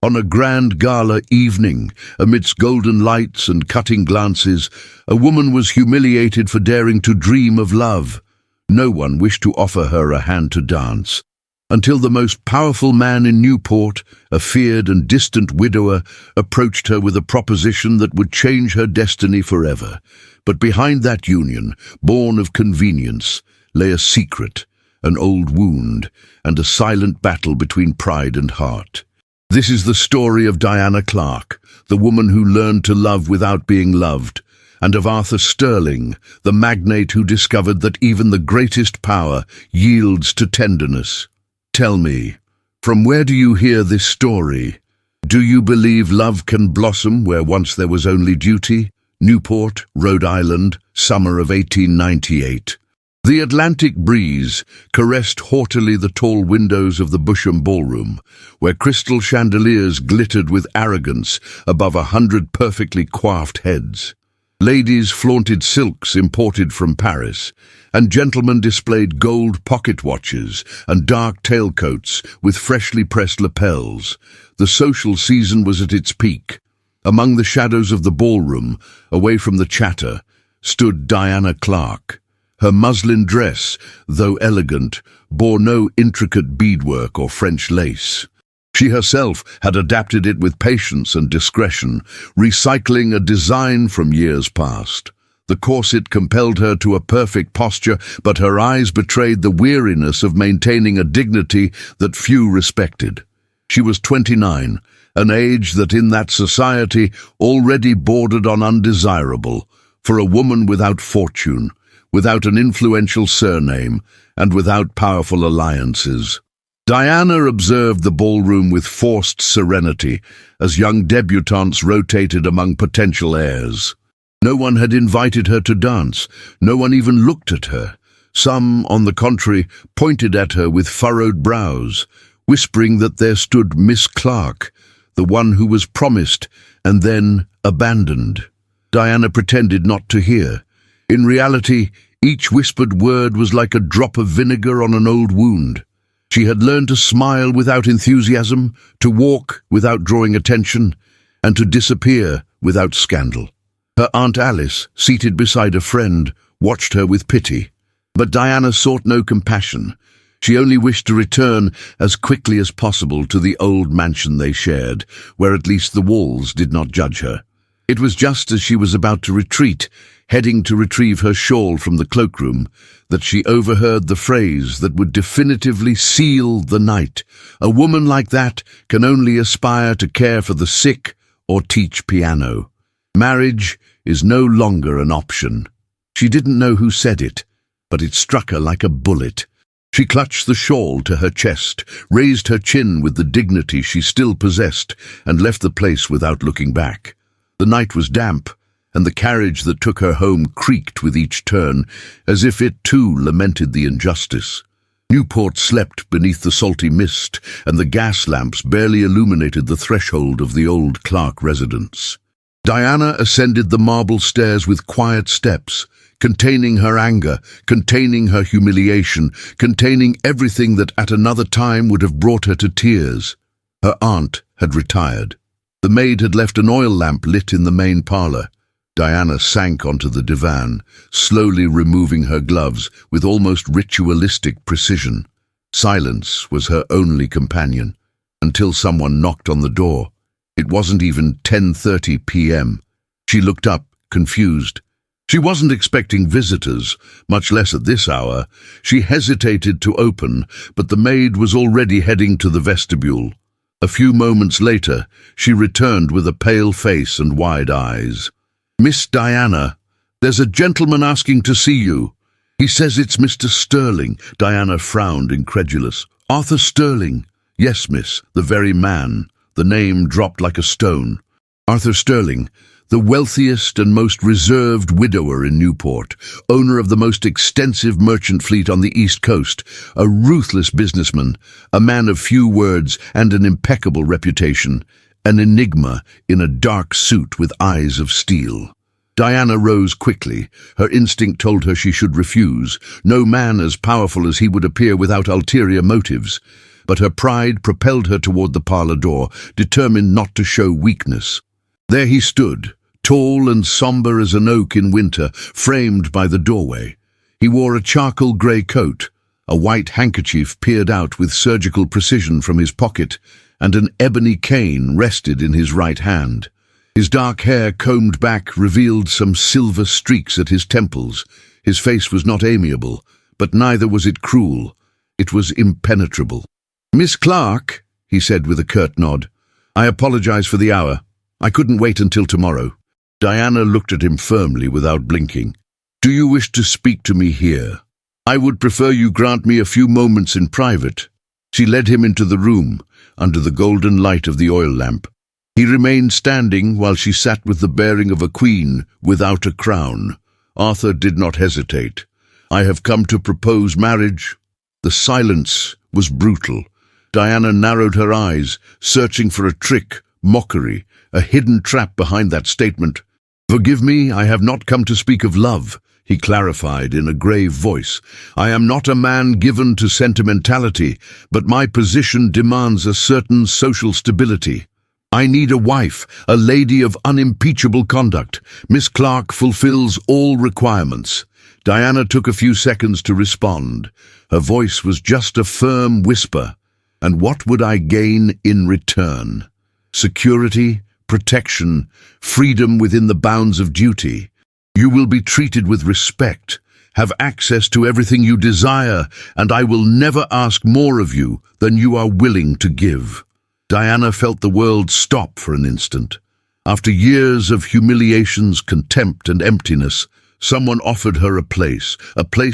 On a grand gala evening, amidst golden lights and cutting glances, a woman was humiliated for daring to dream of love. No one wished to offer her a hand to dance, until the most powerful man in Newport, a feared and distant widower, approached her with a proposition that would change her destiny forever. But behind that union, born of convenience, lay a secret, an old wound, and a silent battle between pride and heart. This is the story of Diana Clark, the woman who learned to love without being loved, and of Arthur Sterling, the magnate who discovered that even the greatest power yields to tenderness. Tell me, from where do you hear this story? Do you believe love can blossom where once there was only duty? Newport, Rhode Island, summer of 1898. The Atlantic breeze caressed haughtily the tall windows of the Busham Ballroom, where crystal chandeliers glittered with arrogance above 100 perfectly coiffed heads. Ladies flaunted silks imported from Paris, and gentlemen displayed gold pocket watches and dark tailcoats with freshly pressed lapels. The social season was at its peak. Among the shadows of the ballroom, away from the chatter, stood Diana Clark. Her muslin dress, though elegant, bore no intricate beadwork or French lace. She herself had adapted it with patience and discretion, recycling a design from years past. The corset compelled her to a perfect posture, but her eyes betrayed the weariness of maintaining a dignity that few respected. She was 29, an age that in that society already bordered on undesirable, for a woman without fortune, without an influential surname, and without powerful alliances. Diana observed the ballroom with forced serenity as young debutantes rotated among potential heirs. No one had invited her to dance, no one even looked at her. Some, on the contrary, pointed at her with furrowed brows, whispering that there stood Miss Clark, the one who was promised and then abandoned. Diana pretended not to hear. In reality, each whispered word was like a drop of vinegar on an old wound. She had learned to smile without enthusiasm, to walk without drawing attention, and to disappear without scandal. Her Aunt Alice, seated beside a friend, watched her with pity. But Diana sought no compassion. She only wished to return as quickly as possible to the old mansion they shared, where at least the walls did not judge her. It was just as she was about to retreat, heading to retrieve her shawl from the cloakroom, that she overheard the phrase that would definitively seal the night. A woman like that can only aspire to care for the sick or teach piano. Marriage is no longer an option. She didn't know who said it, but it struck her like a bullet. She clutched the shawl to her chest, raised her chin with the dignity she still possessed, and left the place without looking back. The night was damp, and the carriage that took her home creaked with each turn, as if it too lamented the injustice. Newport slept beneath the salty mist, and the gas lamps barely illuminated the threshold of the old Clark residence. Diana ascended the marble stairs with quiet steps, containing her anger, containing her humiliation, containing everything that at another time would have brought her to tears. Her aunt had retired. The maid had left an oil lamp lit in the main parlour. Diana sank onto the divan, slowly removing her gloves with almost ritualistic precision. Silence was her only companion, until someone knocked on the door. It wasn't even 10:30 p.m. She looked up, confused. She wasn't expecting visitors, much less at this hour. She hesitated to open, but the maid was already heading to the vestibule. A few moments later, she returned with a pale face and wide eyes. "Miss Diana, there's a gentleman asking to see you. He says it's Mr. Sterling." Diana frowned, incredulous. "Arthur Sterling?" "Yes, miss, the very man." The name dropped like a stone. Arthur Sterling, the wealthiest and most reserved widower in Newport, owner of the most extensive merchant fleet on the East Coast, a ruthless businessman, a man of few words and an impeccable reputation, an enigma in a dark suit with eyes of steel. Diana rose quickly. Her instinct told her she should refuse. No man as powerful as he would appear without ulterior motives. but her pride propelled her toward the parlor door, determined not to show weakness. There he stood, tall and somber as an oak in winter, framed by the doorway. He wore a charcoal grey coat, a white handkerchief peered out with surgical precision from his pocket, and an ebony cane rested in his right hand. His dark hair, combed back, revealed some silver streaks at his temples. His face was not amiable, but neither was it cruel. It was impenetrable. "Miss Clark," he said with a curt nod, "I apologize for the hour. I couldn't wait until tomorrow." Diana looked at him firmly without blinking. "Do you wish to speak to me here? I would prefer you grant me a few moments in private." She led him into the room, under the golden light of the oil lamp. He remained standing while she sat with the bearing of a queen without a crown. Arthur did not hesitate. "I have come to propose marriage." The silence was brutal. Diana narrowed her eyes, searching for a trick, mockery, a hidden trap behind that statement. "Forgive me, I have not come to speak of love," he clarified in a grave voice. "I am not a man given to sentimentality, but my position demands a certain social stability. I need a wife, a lady of unimpeachable conduct. Miss Clark fulfills all requirements." Diana took a few seconds to respond. Her voice was just a firm whisper. "And what would I gain in return? Security, protection, freedom within the bounds of duty. You will be treated with respect, have access to everything you desire, and I will never ask more of you than you are willing to give." Diana felt the world stop for an instant. After years of humiliations, contempt, and emptiness, someone offered her a place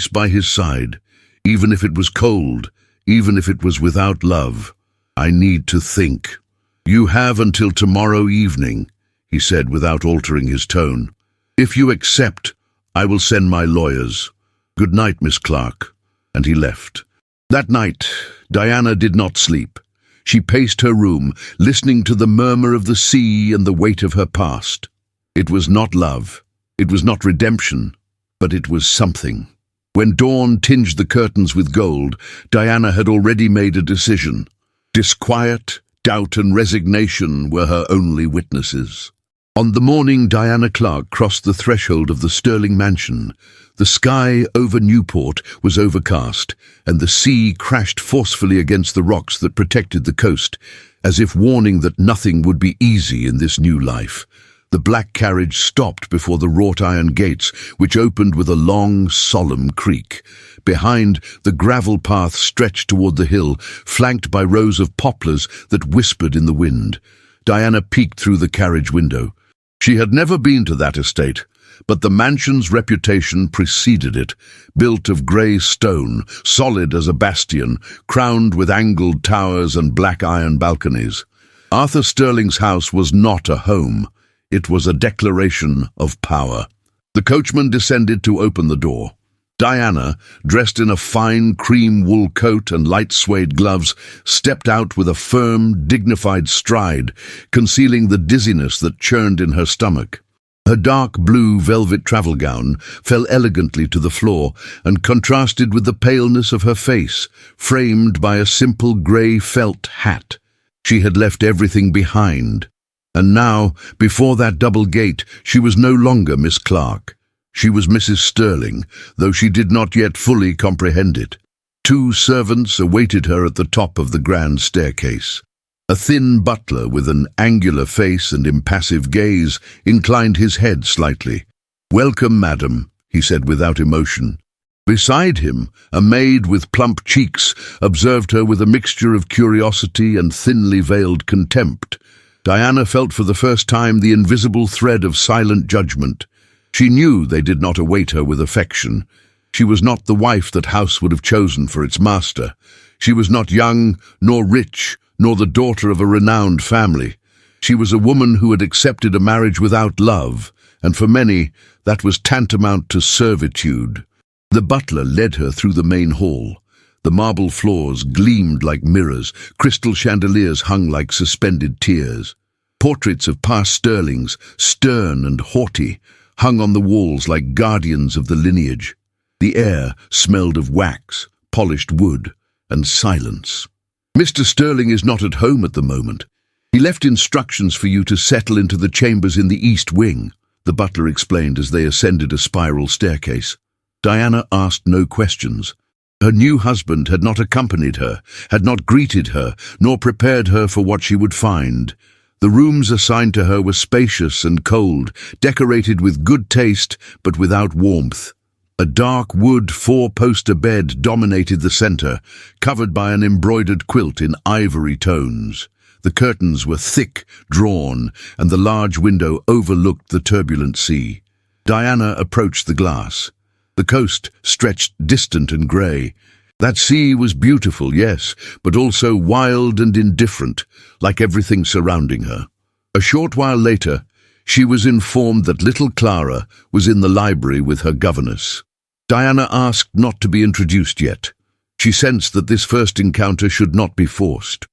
by his side, even if it was cold, even if it was without love. "I need to think." "You have until tomorrow evening," he said without altering his tone. "If you accept, I will send my lawyers. Good night, Miss Clark." And he left. That night, Diana did not sleep. She paced her room, listening to the murmur of the sea and the weight of her past. It was not love. It was not redemption. But it was something. When dawn tinged the curtains with gold, Diana had already made a decision. Disquiet, doubt, and resignation were her only witnesses. On the morning Diana Clark crossed the threshold of the Sterling mansion, the sky over Newport was overcast, and the sea crashed forcefully against the rocks that protected the coast, as if warning that nothing would be easy in this new life. The black carriage stopped before the wrought-iron gates, which opened with a long, solemn creak. Behind, the gravel path stretched toward the hill, flanked by rows of poplars that whispered in the wind. Diana peeked through the carriage window. She had never been to that estate, but the mansion's reputation preceded it, built of grey stone, solid as a bastion, crowned with angled towers and black iron balconies. Arthur Sterling's house was not a home. It was a declaration of power. The coachman descended to open the door. Diana, dressed in a fine cream wool coat and light suede gloves, stepped out with a firm, dignified stride, concealing the dizziness that churned in her stomach. Her dark blue velvet travel gown fell elegantly to the floor and contrasted with the paleness of her face, framed by a simple grey felt hat. She had left everything behind. And now, before that double gate, she was no longer Miss Clark. She was Mrs. Sterling, though she did not yet fully comprehend it. 2 servants awaited her at the top of the grand staircase. A thin butler with an angular face and impassive gaze inclined his head slightly. "Welcome, madam," he said without emotion. Beside him, a maid with plump cheeks observed her with a mixture of curiosity and thinly veiled contempt. Diana felt for the first time the invisible thread of silent judgment. She knew they did not await her with affection. She was not the wife that house would have chosen for its master. She was not young, nor rich, nor the daughter of a renowned family. She was a woman who had accepted a marriage without love, and for many, that was tantamount to servitude. The butler led her through the main hall. The marble floors gleamed like mirrors, crystal chandeliers hung like suspended tears. Portraits of past Sterlings, stern and haughty, hung on the walls like guardians of the lineage. The air smelled of wax, polished wood, and silence. "Mr. Sterling is not at home at the moment. He left instructions for you to settle into the chambers in the east wing," the butler explained as they ascended a spiral staircase. Diana asked no questions. Her new husband had not accompanied her, had not greeted her, nor prepared her for what she would find. The rooms assigned to her were spacious and cold, decorated with good taste but without warmth. A dark wood four-poster bed dominated the center, covered by an embroidered quilt in ivory tones. The curtains were thick, drawn, and the large window overlooked the turbulent sea. Diana approached the glass. The coast stretched distant and grey. That sea was beautiful, yes, but also wild and indifferent, like everything surrounding her. A short while later, she was informed that little Clara was in the library with her governess. Diana asked not to be introduced yet. She sensed that this first encounter should not be forced.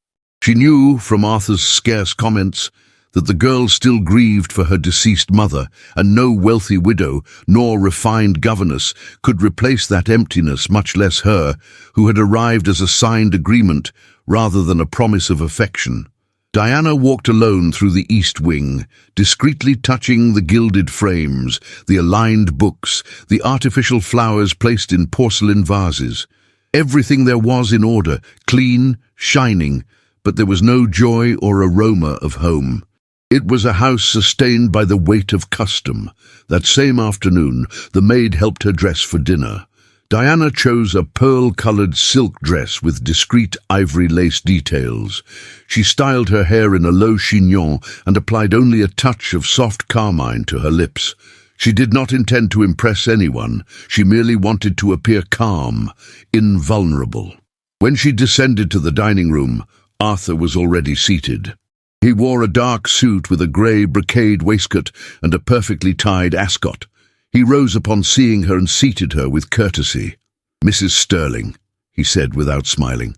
She knew from Arthur's scarce comments that the girl still grieved for her deceased mother, and no wealthy widow nor refined governess could replace that emptiness, much less her, who had arrived as a signed agreement rather than a promise of affection. Diana walked alone through the east wing, discreetly touching the gilded frames, the aligned books, the artificial flowers placed in porcelain vases. Everything there was in order, clean, shining, but there was no joy or aroma of home. It was a house sustained by the weight of custom. That same afternoon, the maid helped her dress for dinner. Diana chose a pearl-colored silk dress with discreet ivory lace details. She styled her hair in a low chignon and applied only a touch of soft carmine to her lips. She did not intend to impress anyone. She merely wanted to appear calm, invulnerable. When she descended to the dining room, Arthur was already seated. He wore a dark suit with a grey brocade waistcoat and a perfectly tied ascot. He rose upon seeing her and seated her with courtesy. "Mrs. Sterling," he said without smiling.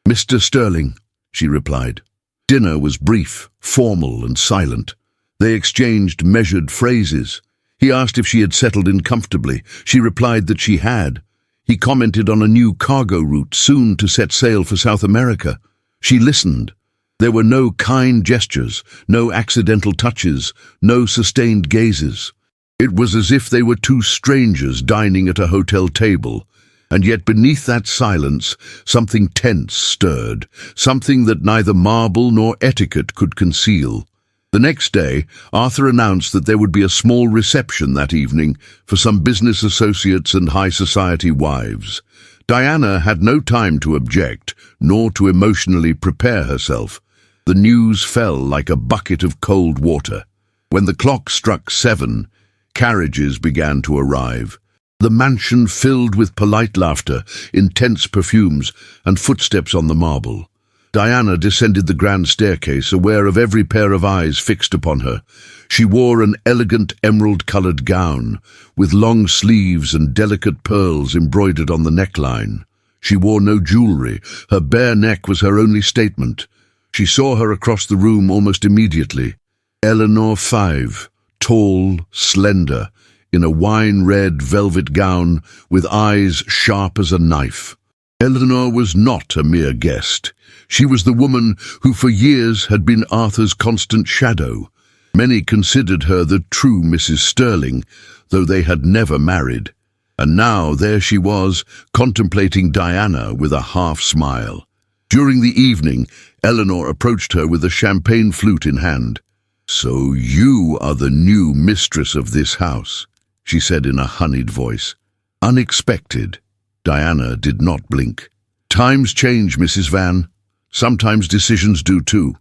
"Mr. Sterling," she replied. Dinner was brief, formal and silent. They exchanged measured phrases. He asked if she had settled in comfortably. She replied that she had. He commented on a new cargo route soon to set sail for South America. She listened. There were no kind gestures, no accidental touches, no sustained gazes. It was as if they were two strangers dining at a hotel table, and yet beneath that silence something tense stirred, something that neither marble nor etiquette could conceal. The next day, Arthur announced that there would be a small reception that evening for some business associates and high society wives. Diana had no time to object, nor to emotionally prepare herself. The news fell like a bucket of cold water. When the clock struck 7, carriages began to arrive. The mansion filled with polite laughter, intense perfumes, and footsteps on the marble. Diana descended the grand staircase, aware of every pair of eyes fixed upon her. She wore an elegant emerald-coloured gown, with long sleeves and delicate pearls embroidered on the neckline. She wore no jewellery. Her bare neck was her only statement. She saw her across the room almost immediately. Eleanor 5, tall, slender, in a wine-red velvet gown, with eyes sharp as a knife. Eleanor was not a mere guest. She was the woman who for years had been Arthur's constant shadow. Many considered her the true Mrs. Sterling, though they had never married. And now there she was, contemplating Diana with a half-smile. During the evening, Eleanor approached her with a champagne flute in hand. "So you are the new mistress of this house," she said in a honeyed voice. "Unexpected." Diana did not blink. "Times change, Mrs. Van. Sometimes decisions do too."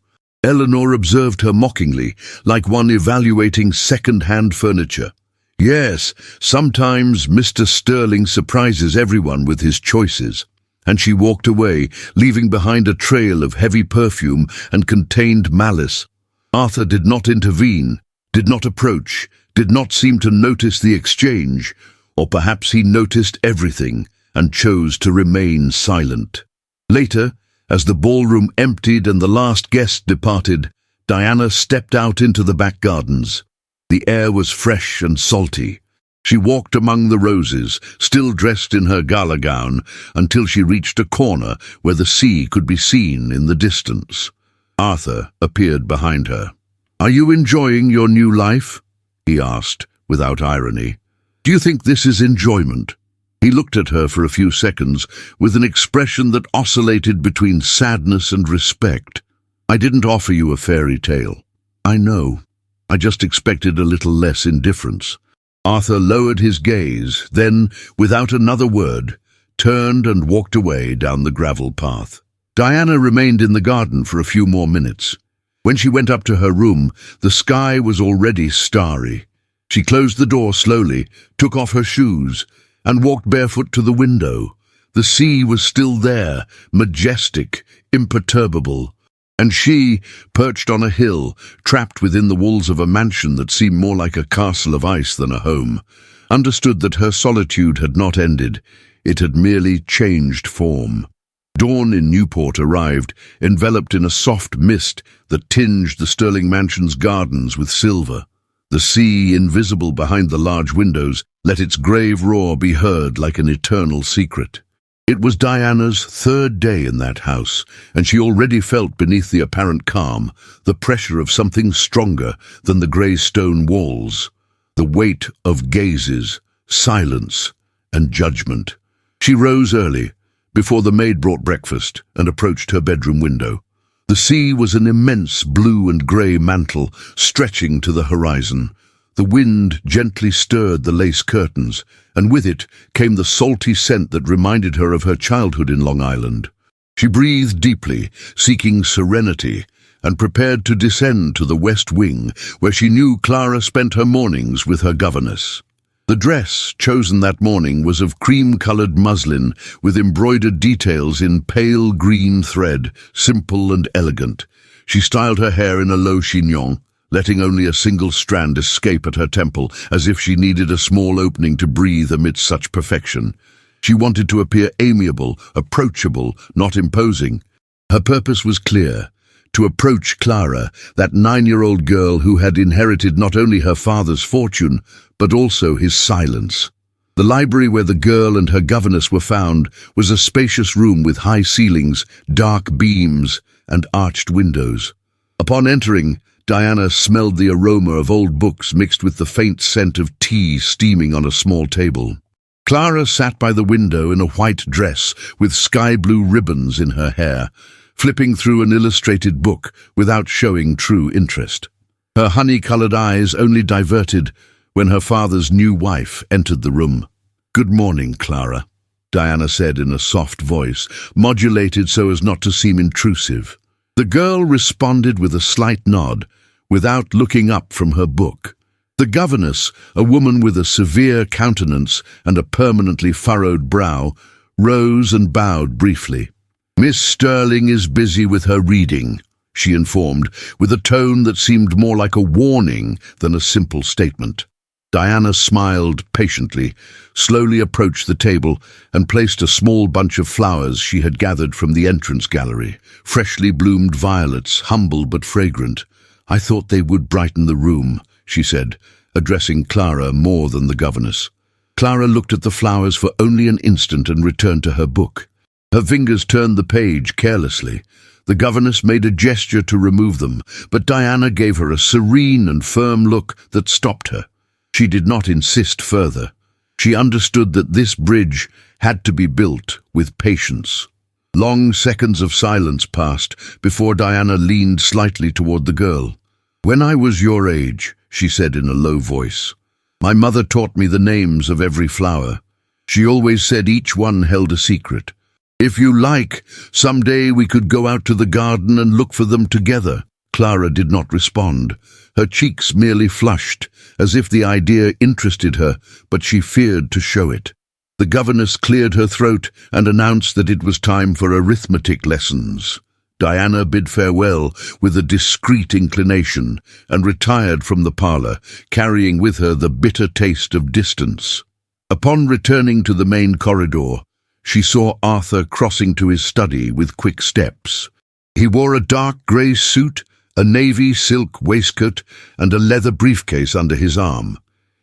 Eleanor observed her mockingly, like one evaluating second-hand furniture. "Yes, sometimes Mr. Sterling surprises everyone with his choices." And she walked away, leaving behind a trail of heavy perfume and contained malice. Arthur did not intervene, did not approach, did not seem to notice the exchange, or perhaps he noticed everything and chose to remain silent. Later, as the ballroom emptied and the last guest departed, Diana stepped out into the back gardens. The air was fresh and salty. She walked among the roses, still dressed in her gala gown, until she reached a corner where the sea could be seen in the distance. Arthur appeared behind her. "Are you enjoying your new life?" he asked, without irony. "Do you think this is enjoyment?" He looked at her for a few seconds with an expression that oscillated between sadness and respect. "I didn't offer you a fairy tale. I know. I just expected a little less indifference." Arthur lowered his gaze, then, without another word, turned and walked away down the gravel path. Diana remained in the garden for a few more minutes. When she went up to her room, the sky was already starry. She closed the door slowly, took off her shoes, and walked barefoot to the window. The sea was still there, majestic, imperturbable, and she, perched on a hill, trapped within the walls of a mansion that seemed more like a castle of ice than a home, understood that her solitude had not ended. It had merely changed form. Dawn in Newport arrived, enveloped in a soft mist that tinged the Sterling Mansion's gardens with silver. The sea, invisible behind the large windows, let its grave roar be heard like an eternal secret. It was Diana's third day in that house, and she already felt beneath the apparent calm the pressure of something stronger than the grey stone walls, the weight of gazes, silence, and judgment. She rose early, before the maid brought breakfast, and approached her bedroom window. The sea was an immense blue and grey mantle stretching to the horizon. The wind gently stirred the lace curtains, and with it came the salty scent that reminded her of her childhood in Long Island. She breathed deeply, seeking serenity, and prepared to descend to the West Wing, where she knew Clara spent her mornings with her governess. The dress chosen that morning was of cream-coloured muslin with embroidered details in pale green thread, simple and elegant. She styled her hair in a low chignon, letting only a single strand escape at her temple, as if she needed a small opening to breathe amidst such perfection. She wanted to appear amiable, approachable, not imposing. Her purpose was clear: to approach Clara, that 9-year-old girl who had inherited not only her father's fortune, but also his silence. The library where the girl and her governess were found was a spacious room with high ceilings, dark beams, and arched windows. Upon entering, Diana smelled the aroma of old books mixed with the faint scent of tea steaming on a small table. Clara sat by the window in a white dress with sky-blue ribbons in her hair, flipping through an illustrated book without showing true interest. Her honey-coloured eyes only diverted when her father's new wife entered the room. "Good morning, Clara," Diana said in a soft voice, modulated so as not to seem intrusive. The girl responded with a slight nod, without looking up from her book. The governess, a woman with a severe countenance and a permanently furrowed brow, rose and bowed briefly. "Miss Sterling is busy with her reading," she informed, with a tone that seemed more like a warning than a simple statement. Diana smiled patiently, slowly approached the table, and placed a small bunch of flowers she had gathered from the entrance gallery, freshly bloomed violets, humble but fragrant. "I thought they would brighten the room," she said, addressing Clara more than the governess. Clara looked at the flowers for only an instant and returned to her book. Her fingers turned the page carelessly. The governess made a gesture to remove them, but Diana gave her a serene and firm look that stopped her. She did not insist further. She understood that this bridge had to be built with patience. Long seconds of silence passed before Diana leaned slightly toward the girl. "When I was your age," she said in a low voice, "my mother taught me the names of every flower. She always said each one held a secret. If you like, someday we could go out to the garden and look for them together." Clara did not respond. Her cheeks merely flushed, as if the idea interested her, but she feared to show it. The governess cleared her throat and announced that it was time for arithmetic lessons. Diana bid farewell with a discreet inclination and retired from the parlour, carrying with her the bitter taste of distance. Upon returning to the main corridor, she saw Arthur crossing to his study with quick steps. He wore a dark grey suit, a navy silk waistcoat, and a leather briefcase under his arm.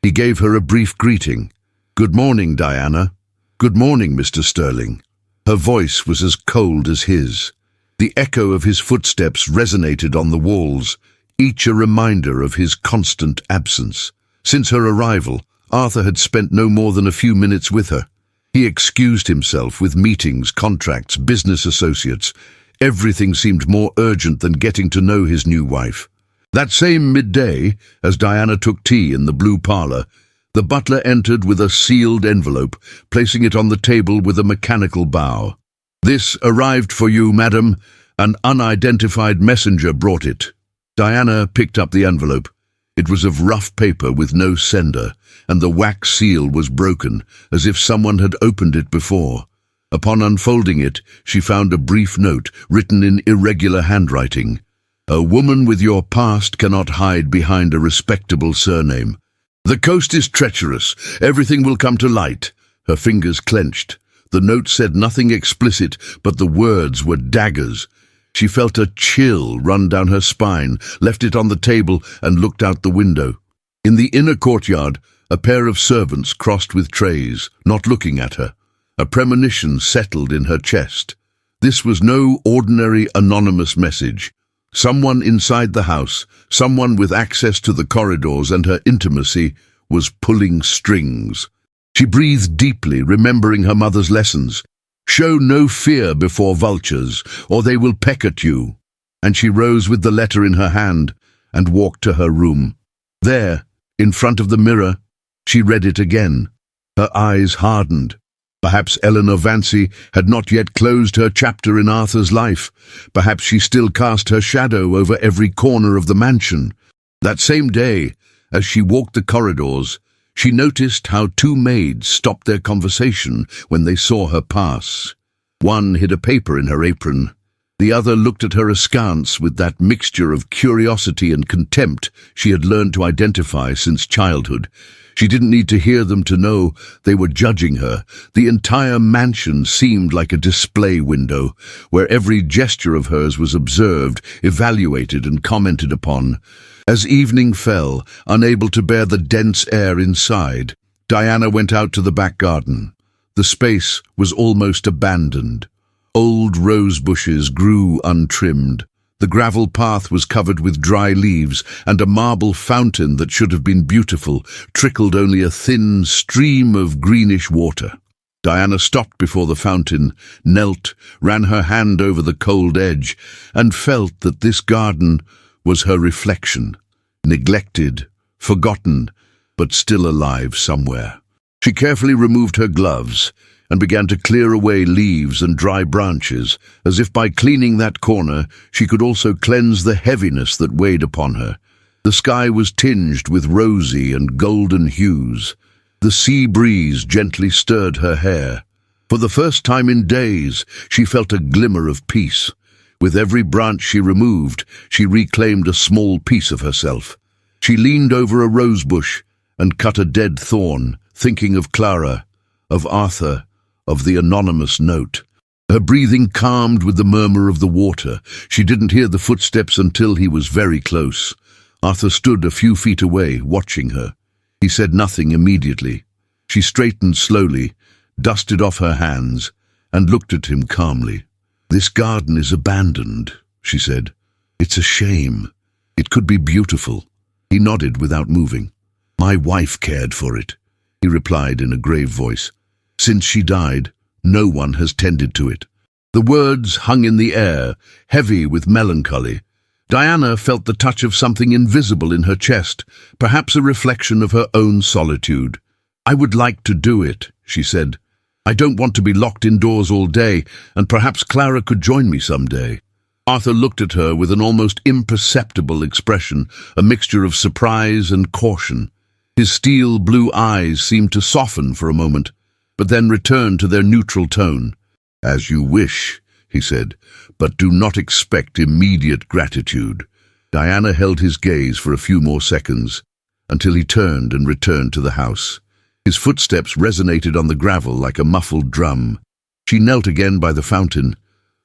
He gave her a brief greeting. "Good morning, Diana." "Good morning, Mr. Sterling." Her voice was as cold as his. The echo of his footsteps resonated on the walls, each a reminder of his constant absence. Since her arrival, Arthur had spent no more than a few minutes with her. He excused himself with meetings, contracts, business associates. Everything seemed more urgent than getting to know his new wife. That same midday, as Diana took tea in the blue parlour, the butler entered with a sealed envelope, placing it on the table with a mechanical bow. "This arrived for you, madam. An unidentified messenger brought it." Diana picked up the envelope. It was of rough paper with no sender, and the wax seal was broken, as if someone had opened it before. Upon unfolding it, she found a brief note written in irregular handwriting. "A woman with your past cannot hide behind a respectable surname. The coast is treacherous. Everything will come to light." Her fingers clenched. The note said nothing explicit, but the words were daggers. She felt a chill run down her spine, left it on the table, and looked out the window. In the inner courtyard, a pair of servants crossed with trays, not looking at her. A premonition settled in her chest. This was no ordinary anonymous message. Someone inside the house, someone with access to the corridors and her intimacy, was pulling strings. She breathed deeply, remembering her mother's lessons. "Show no fear before vultures, or they will peck at you." And she rose with the letter in her hand and walked to her room. There, in front of the mirror, she read it again. Her eyes hardened. Perhaps Eleanor Vancy had not yet closed her chapter in Arthur's life. Perhaps she still cast her shadow over every corner of the mansion. That same day, as she walked the corridors, she noticed how two maids stopped their conversation when they saw her pass. One hid a paper in her apron. The other looked at her askance with that mixture of curiosity and contempt she had learned to identify since childhood. She didn't need to hear them to know they were judging her. The entire mansion seemed like a display window, where every gesture of hers was observed, evaluated, and commented upon. As evening fell, unable to bear the dense air inside, Diana went out to the back garden. The space was almost abandoned. Old rose bushes grew untrimmed. The gravel path was covered with dry leaves, and a marble fountain that should have been beautiful trickled only a thin stream of greenish water. Diana stopped before the fountain, knelt, ran her hand over the cold edge, and felt that this garden was her reflection, neglected, forgotten, but still alive somewhere. She carefully removed her gloves and began to clear away leaves and dry branches, as if by cleaning that corner she could also cleanse the heaviness that weighed upon her. The sky was tinged with rosy and golden hues. The sea breeze gently stirred her hair. For the first time in days, she felt a glimmer of peace. With every branch she removed, she reclaimed a small piece of herself. She leaned over a rose bush and cut a dead thorn, thinking of Clara, of Arthur, of the anonymous note. Her breathing calmed with the murmur of the water. She didn't hear the footsteps until he was very close. Arthur stood a few feet away, watching her. He said nothing immediately. She straightened slowly, dusted off her hands, and looked at him calmly. "This garden is abandoned," she said. "It's a shame. It could be beautiful." He nodded without moving. "My wife cared for it," he replied in a grave voice. "Since she died, no one has tended to it." The words hung in the air, heavy with melancholy. Diana felt the touch of something invisible in her chest, perhaps a reflection of her own solitude. "I would like to do it," she said. "I don't want to be locked indoors all day, and perhaps Clara could join me someday." Arthur looked at her with an almost imperceptible expression, a mixture of surprise and caution. His steel blue eyes seemed to soften for a moment, but then returned to their neutral tone. "As you wish," he said, "but do not expect immediate gratitude." Diana held his gaze for a few more seconds, until he turned and returned to the house. His footsteps resonated on the gravel like a muffled drum. She knelt again by the fountain.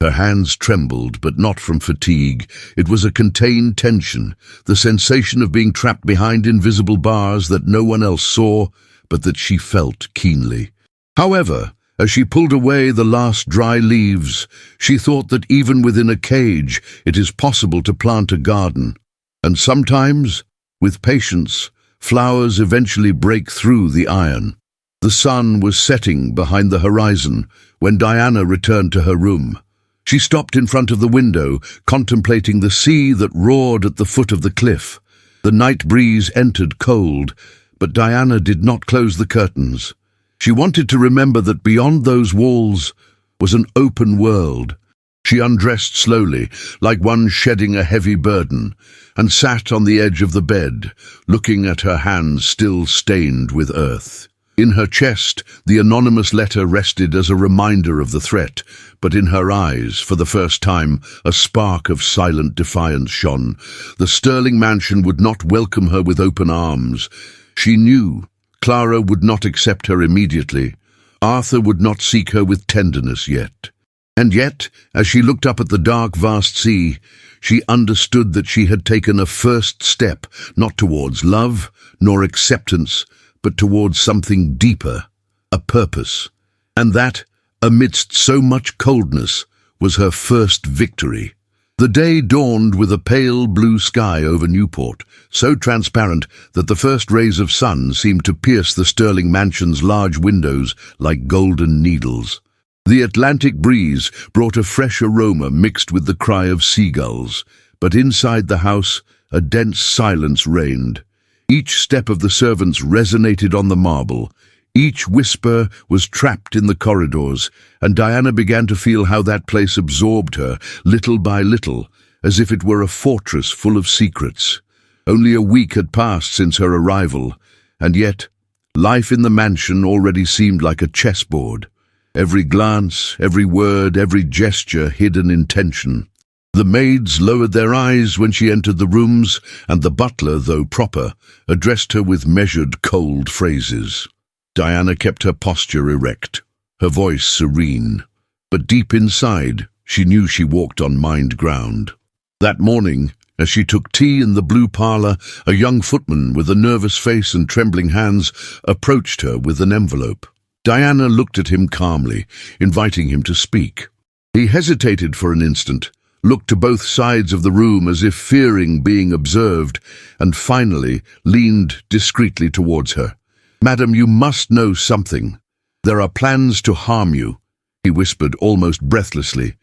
Her hands trembled, but not from fatigue. It was a contained tension, the sensation of being trapped behind invisible bars that no one else saw, but that she felt keenly. However, as she pulled away the last dry leaves, she thought that even within a cage it is possible to plant a garden. And sometimes, with patience, flowers eventually break through the iron. The sun was setting behind the horizon when Diana returned to her room. She stopped in front of the window, contemplating the sea that roared at the foot of the cliff. The night breeze entered cold, but Diana did not close the curtains. She wanted to remember that beyond those walls was an open world. She undressed slowly, like one shedding a heavy burden, and sat on the edge of the bed, looking at her hands still stained with earth. In her chest, the anonymous letter rested as a reminder of the threat, but in her eyes, for the first time, a spark of silent defiance shone. The Sterling mansion would not welcome her with open arms. She knew Clara would not accept her immediately. Arthur would not seek her with tenderness yet. And yet, as she looked up at the dark, vast sea, she understood that she had taken a first step, not towards love, nor acceptance, but towards something deeper, a purpose. And that, amidst so much coldness, was her first victory. The day dawned with a pale blue sky over Newport, so transparent that the first rays of sun seemed to pierce the Sterling mansion's large windows like golden needles. The Atlantic breeze brought a fresh aroma mixed with the cry of seagulls, but inside the house a dense silence reigned. Each step of the servants resonated on the marble. Each whisper was trapped in the corridors, and Diana began to feel how that place absorbed her, little by little, as if it were a fortress full of secrets. Only a week had passed since her arrival, and yet life in the mansion already seemed like a chessboard. Every glance, every word, every gesture hid an intention. The maids lowered their eyes when she entered the rooms, and the butler, though proper, addressed her with measured, cold phrases. Diana kept her posture erect, her voice serene, but deep inside she knew she walked on mined ground. That morning, as she took tea in the blue parlour, a young footman with a nervous face and trembling hands approached her with an envelope. Diana looked at him calmly, inviting him to speak. He hesitated for an instant, looked to both sides of the room as if fearing being observed, and finally leaned discreetly towards her. "Madam, you must know something. There are plans to harm you," he whispered almost breathlessly.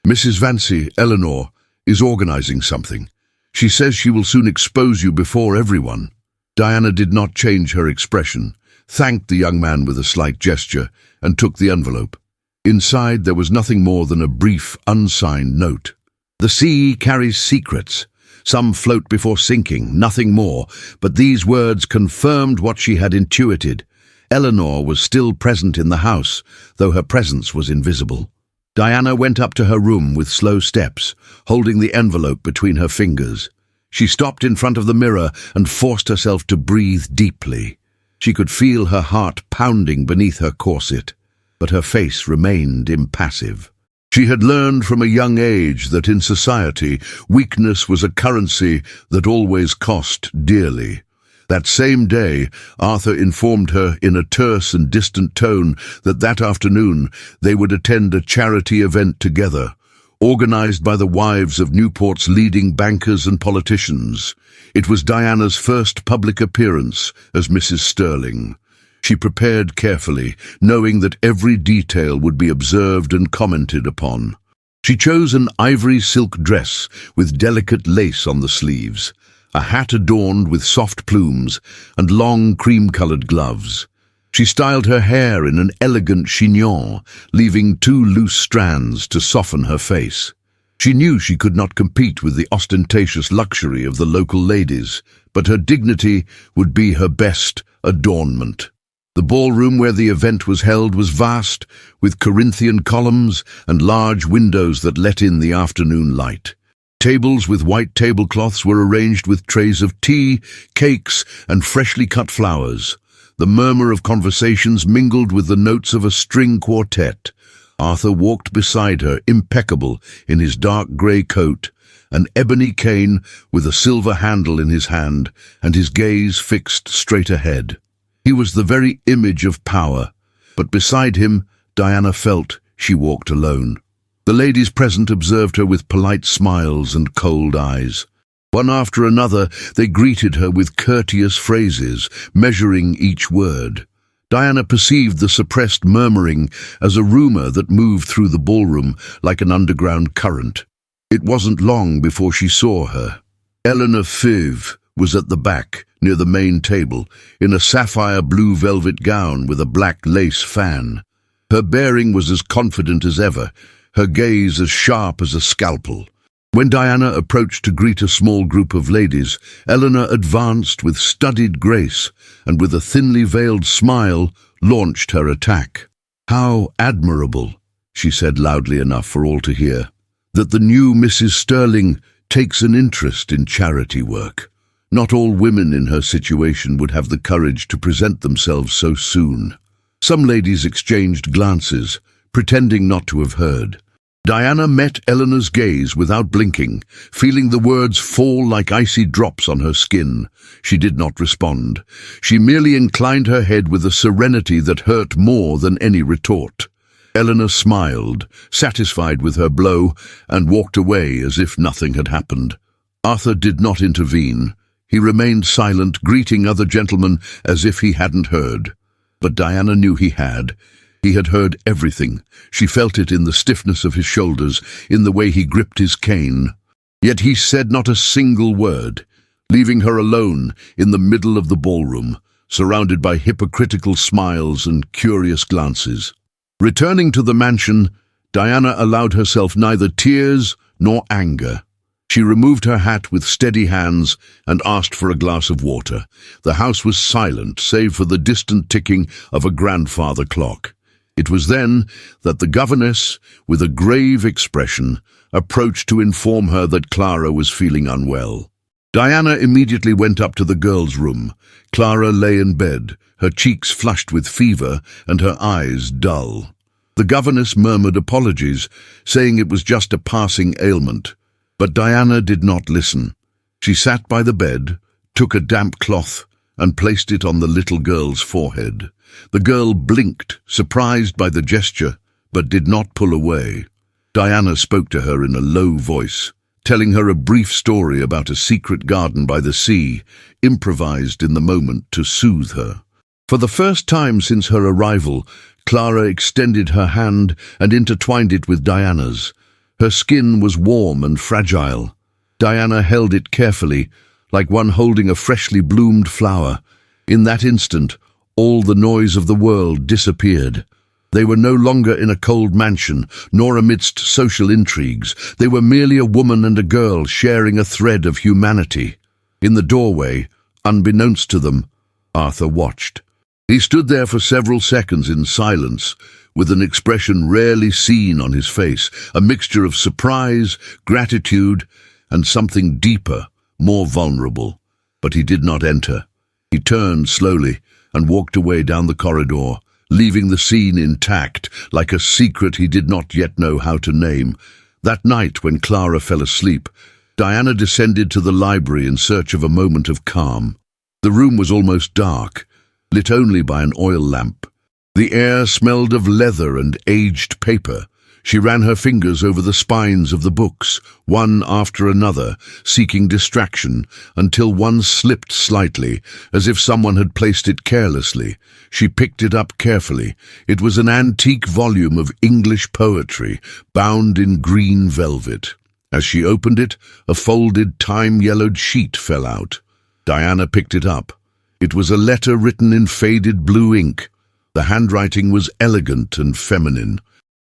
"Mrs. Vancy, Eleanor, is organizing something. She says she will soon expose you before everyone." Diana did not change her expression, thanked the young man with a slight gesture, and took the envelope. Inside there was nothing more than a brief, unsigned note. "The sea carries secrets. Some float before sinking, nothing more, but these words confirmed what she had intuited. Eleanor was still present in the house, though her presence was invisible." Diana went up to her room with slow steps, holding the envelope between her fingers. She stopped in front of the mirror and forced herself to breathe deeply. She could feel her heart pounding beneath her corset, but her face remained impassive. She had learned from a young age that in society, weakness was a currency that always cost dearly. That same day, Arthur informed her in a terse and distant tone that afternoon they would attend a charity event together, organized by the wives of Newport's leading bankers and politicians. It was Diana's first public appearance as Mrs. Sterling. She prepared carefully, knowing that every detail would be observed and commented upon. She chose an ivory silk dress with delicate lace on the sleeves, a hat adorned with soft plumes, and long cream-colored gloves. She styled her hair in an elegant chignon, leaving 2 loose strands to soften her face. She knew she could not compete with the ostentatious luxury of the local ladies, but her dignity would be her best adornment. The ballroom where the event was held was vast, with Corinthian columns and large windows that let in the afternoon light. Tables with white tablecloths were arranged with trays of tea, cakes, and freshly cut flowers. The murmur of conversations mingled with the notes of a string quartet. Arthur walked beside her, impeccable in his dark grey coat, an ebony cane with a silver handle in his hand, and his gaze fixed straight ahead. He was the very image of power, but beside him, Diana felt she walked alone. The ladies present observed her with polite smiles and cold eyes. One after another, they greeted her with courteous phrases, measuring each word. Diana perceived the suppressed murmuring as a rumor that moved through the ballroom like an underground current. It wasn't long before she saw her. Eleanor Fivre was at the back, near the main table, in a sapphire blue velvet gown with a black lace fan. Her bearing was as confident as ever, her gaze as sharp as a scalpel. When Diana approached to greet a small group of ladies, Eleanor advanced with studied grace and with a thinly veiled smile launched her attack. "How admirable," she said loudly enough for all to hear, "that the new Mrs. Sterling takes an interest in charity work. Not all women in her situation would have the courage to present themselves so soon." Some ladies exchanged glances, pretending not to have heard. Diana met Eleanor's gaze without blinking, feeling the words fall like icy drops on her skin. She did not respond. She merely inclined her head with a serenity that hurt more than any retort. Eleanor smiled, satisfied with her blow, and walked away as if nothing had happened. Arthur did not intervene. He remained silent, greeting other gentlemen as if he hadn't heard. But Diana knew he had. He had heard everything. She felt it in the stiffness of his shoulders, in the way he gripped his cane. Yet he said not a single word, leaving her alone in the middle of the ballroom, surrounded by hypocritical smiles and curious glances. Returning to the mansion, Diana allowed herself neither tears nor anger. She removed her hat with steady hands and asked for a glass of water. The house was silent, save for the distant ticking of a grandfather clock. It was then that the governess, with a grave expression, approached to inform her that Clara was feeling unwell. Diana immediately went up to the girls' room. Clara lay in bed, her cheeks flushed with fever and her eyes dull. The governess murmured apologies, saying it was just a passing ailment. But Diana did not listen. She sat by the bed, took a damp cloth, and placed it on the little girl's forehead. The girl blinked, surprised by the gesture, but did not pull away. Diana spoke to her in a low voice, telling her a brief story about a secret garden by the sea, improvised in the moment to soothe her. For the first time since her arrival, Clara extended her hand and intertwined it with Diana's. Her skin was warm and fragile. Diana held it carefully, like one holding a freshly bloomed flower. In that instant, all the noise of the world disappeared. They were no longer in a cold mansion, nor amidst social intrigues. They were merely a woman and a girl sharing a thread of humanity. In the doorway, unbeknownst to them, Arthur watched. He stood there for several seconds in silence, with an expression rarely seen on his face, a mixture of surprise, gratitude, and something deeper, more vulnerable. But he did not enter. He turned slowly and walked away down the corridor, leaving the scene intact, like a secret he did not yet know how to name. That night, when Clara fell asleep, Diana descended to the library in search of a moment of calm. The room was almost dark, lit only by an oil lamp. The air smelled of leather and aged paper. She ran her fingers over the spines of the books, one after another, seeking distraction, until one slipped slightly, as if someone had placed it carelessly. She picked it up carefully. It was an antique volume of English poetry, bound in green velvet. As she opened it, a folded, time-yellowed sheet fell out. Diana picked it up. It was a letter written in faded blue ink. The handwriting was elegant and feminine.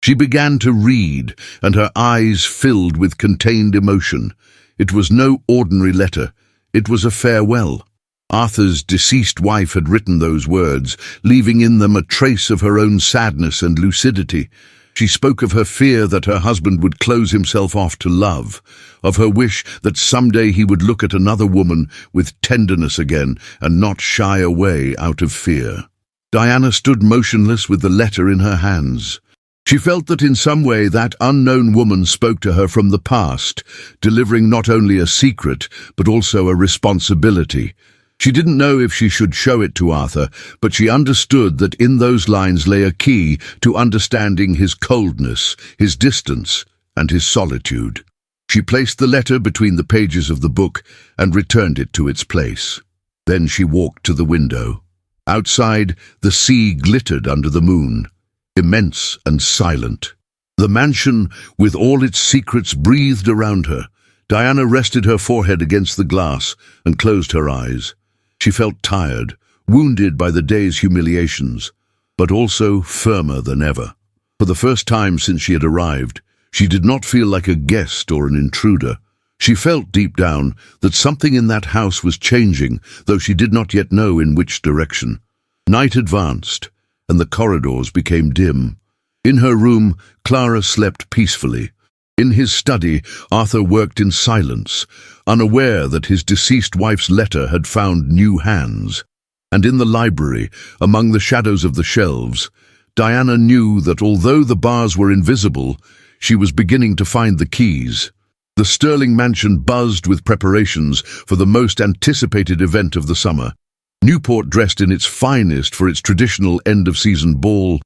She began to read, and her eyes filled with contained emotion. It was no ordinary letter. It was a farewell. Arthur's deceased wife had written those words, leaving in them a trace of her own sadness and lucidity. She spoke of her fear that her husband would close himself off to love, of her wish that someday he would look at another woman with tenderness again and not shy away out of fear. Diana stood motionless with the letter in her hands. She felt that in some way that unknown woman spoke to her from the past, delivering not only a secret, but also a responsibility. She didn't know if she should show it to Arthur, but she understood that in those lines lay a key to understanding his coldness, his distance, and his solitude. She placed the letter between the pages of the book and returned it to its place. Then she walked to the window. Outside, the sea glittered under the moon, immense and silent. The mansion, with all its secrets, breathed around her. Diana rested her forehead against the glass and closed her eyes. She felt tired, wounded by the day's humiliations, but also firmer than ever. For the first time since she had arrived, she did not feel like a guest or an intruder. She felt deep down that something in that house was changing, though she did not yet know in which direction. Night advanced, and the corridors became dim. In her room, Clara slept peacefully. In his study, Arthur worked in silence, unaware that his deceased wife's letter had found new hands. And in the library, among the shadows of the shelves, Diana knew that although the bars were invisible, she was beginning to find the keys. The Sterling mansion buzzed with preparations for the most anticipated event of the summer. Newport dressed in its finest for its traditional end-of-season ball,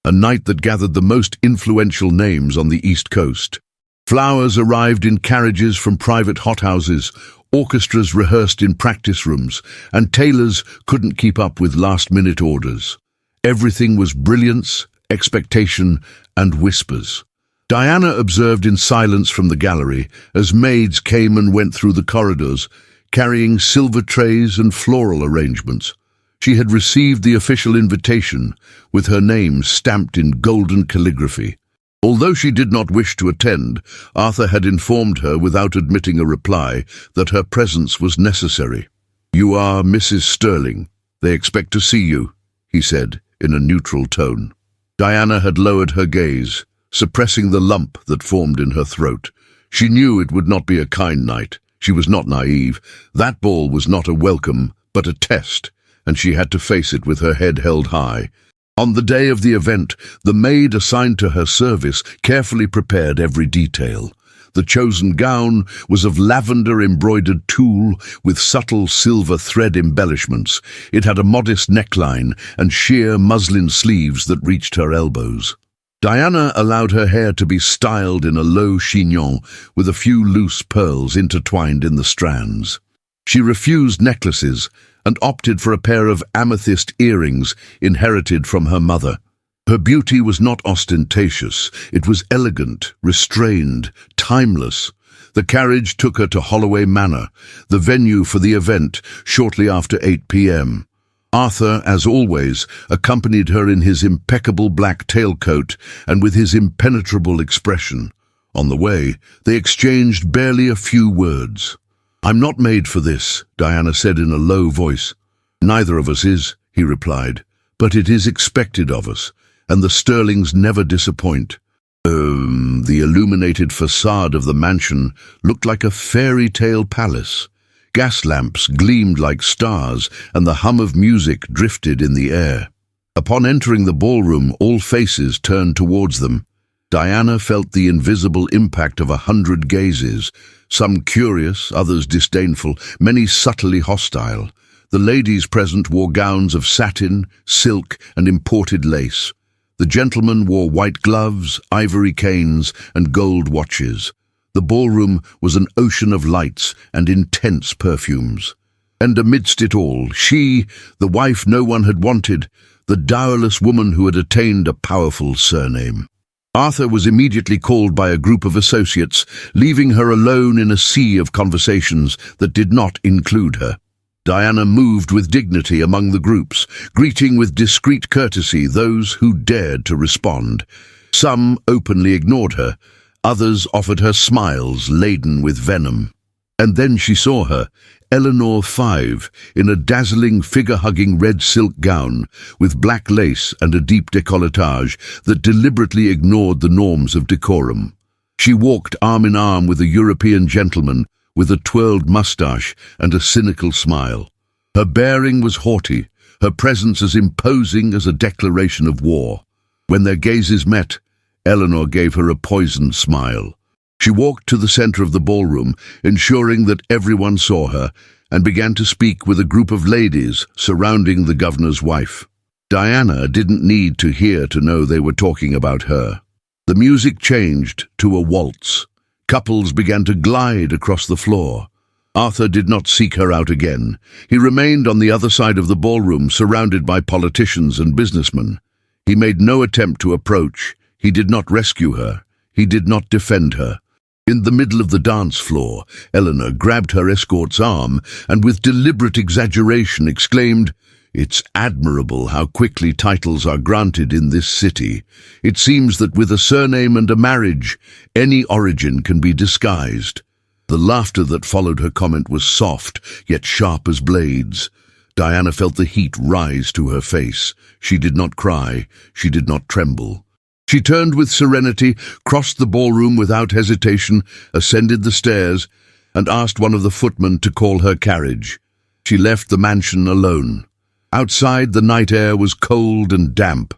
a night that gathered the most influential names on the East Coast. Flowers arrived in carriages from private hothouses, orchestras rehearsed in practice rooms, and tailors couldn't keep up with last-minute orders. Everything was brilliance, expectation, and whispers. Diana observed in silence from the gallery as maids came and went through the corridors, carrying silver trays and floral arrangements. She had received the official invitation, with her name stamped in golden calligraphy. Although she did not wish to attend, Arthur had informed her without admitting a reply that her presence was necessary. "You are Mrs. Sterling. They expect to see you," he said in a neutral tone. Diana had lowered her gaze, suppressing the lump that formed in her throat. She knew it would not be a kind night. She was not naive. That ball was not a welcome, but a test, and she had to face it with her head held high. On the day of the event, the maid assigned to her service carefully prepared every detail. The chosen gown was of lavender-embroidered tulle with subtle silver thread embellishments. It had a modest neckline and sheer muslin sleeves that reached her elbows. Diana allowed her hair to be styled in a low chignon with a few loose pearls intertwined in the strands. She refused necklaces and opted for a pair of amethyst earrings inherited from her mother. Her beauty was not ostentatious. It was elegant, restrained, timeless. The carriage took her to Holloway Manor, the venue for the event, shortly after 8 p.m. Arthur, as always, accompanied her in his impeccable black tailcoat and with his impenetrable expression. On the way, they exchanged barely a few words. "I'm not made for this," Diana said in a low voice. "Neither of us is," he replied, "but it is expected of us, and the Sterlings never disappoint." The illuminated facade of the mansion looked like a fairy tale palace. Gas lamps gleamed like stars, and the hum of music drifted in the air. Upon entering the ballroom, all faces turned towards them. Diana felt the invisible impact of 100 gazes, some curious, others disdainful, many subtly hostile. The ladies present wore gowns of satin, silk, and imported lace. The gentlemen wore white gloves, ivory canes, and gold watches. The ballroom was an ocean of lights and intense perfumes. And amidst it all, she, the wife no one had wanted, the dowerless woman who had attained a powerful surname. Arthur was immediately called by a group of associates, leaving her alone in a sea of conversations that did not include her. Diana moved with dignity among the groups, greeting with discreet courtesy those who dared to respond. Some openly ignored her. Others offered her smiles laden with venom. And then she saw her, Eleanor 5, in a dazzling figure-hugging red silk gown with black lace and a deep décolletage that deliberately ignored the norms of decorum. She walked arm in arm with a European gentleman with a twirled moustache and a cynical smile. Her bearing was haughty, her presence as imposing as a declaration of war. When their gazes met, Eleanor gave her a poisoned smile. She walked to the center of the ballroom, ensuring that everyone saw her, and began to speak with a group of ladies surrounding the governor's wife. Diana didn't need to hear to know they were talking about her. The music changed to a waltz. Couples began to glide across the floor. Arthur did not seek her out again. He remained on the other side of the ballroom, surrounded by politicians and businessmen. He made no attempt to approach. He did not rescue her. He did not defend her. In the middle of the dance floor, Eleanor grabbed her escort's arm and with deliberate exaggeration exclaimed, "It's admirable how quickly titles are granted in this city. It seems that with a surname and a marriage, any origin can be disguised." The laughter that followed her comment was soft, yet sharp as blades. Diana felt the heat rise to her face. She did not cry. She did not tremble. She turned with serenity, crossed the ballroom without hesitation, ascended the stairs, and asked one of the footmen to call her carriage. She left the mansion alone. Outside, the night air was cold and damp.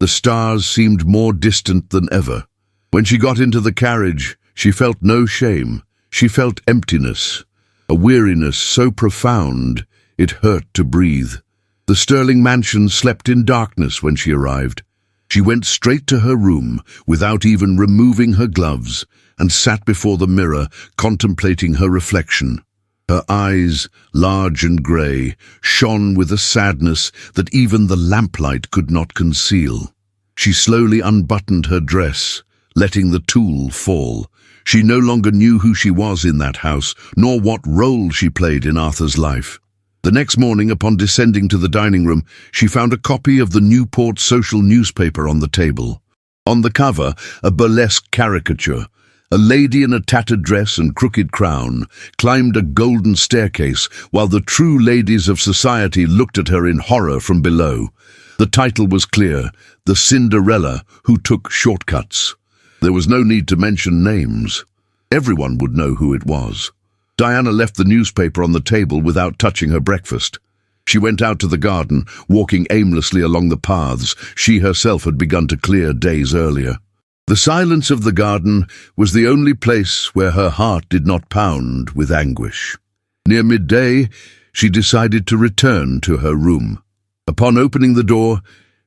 The stars seemed more distant than ever. When she got into the carriage, she felt no shame. She felt emptiness, a weariness so profound it hurt to breathe. The Sterling mansion slept in darkness when she arrived. She went straight to her room without even removing her gloves and sat before the mirror, contemplating her reflection. Her eyes, large and grey, shone with a sadness that even the lamplight could not conceal. She slowly unbuttoned her dress, letting the tulle fall. She no longer knew who she was in that house, nor what role she played in Arthur's life. The next morning, upon descending to the dining room, she found a copy of the Newport social newspaper on the table. On the cover, a burlesque caricature. A lady in a tattered dress and crooked crown climbed a golden staircase, while the true ladies of society looked at her in horror from below. The title was clear: The Cinderella Who Took Shortcuts. There was no need to mention names. Everyone would know who it was. Diana left the newspaper on the table without touching her breakfast. She went out to the garden, walking aimlessly along the paths she herself had begun to clear days earlier. The silence of the garden was the only place where her heart did not pound with anguish. Near midday, she decided to return to her room. Upon opening the door,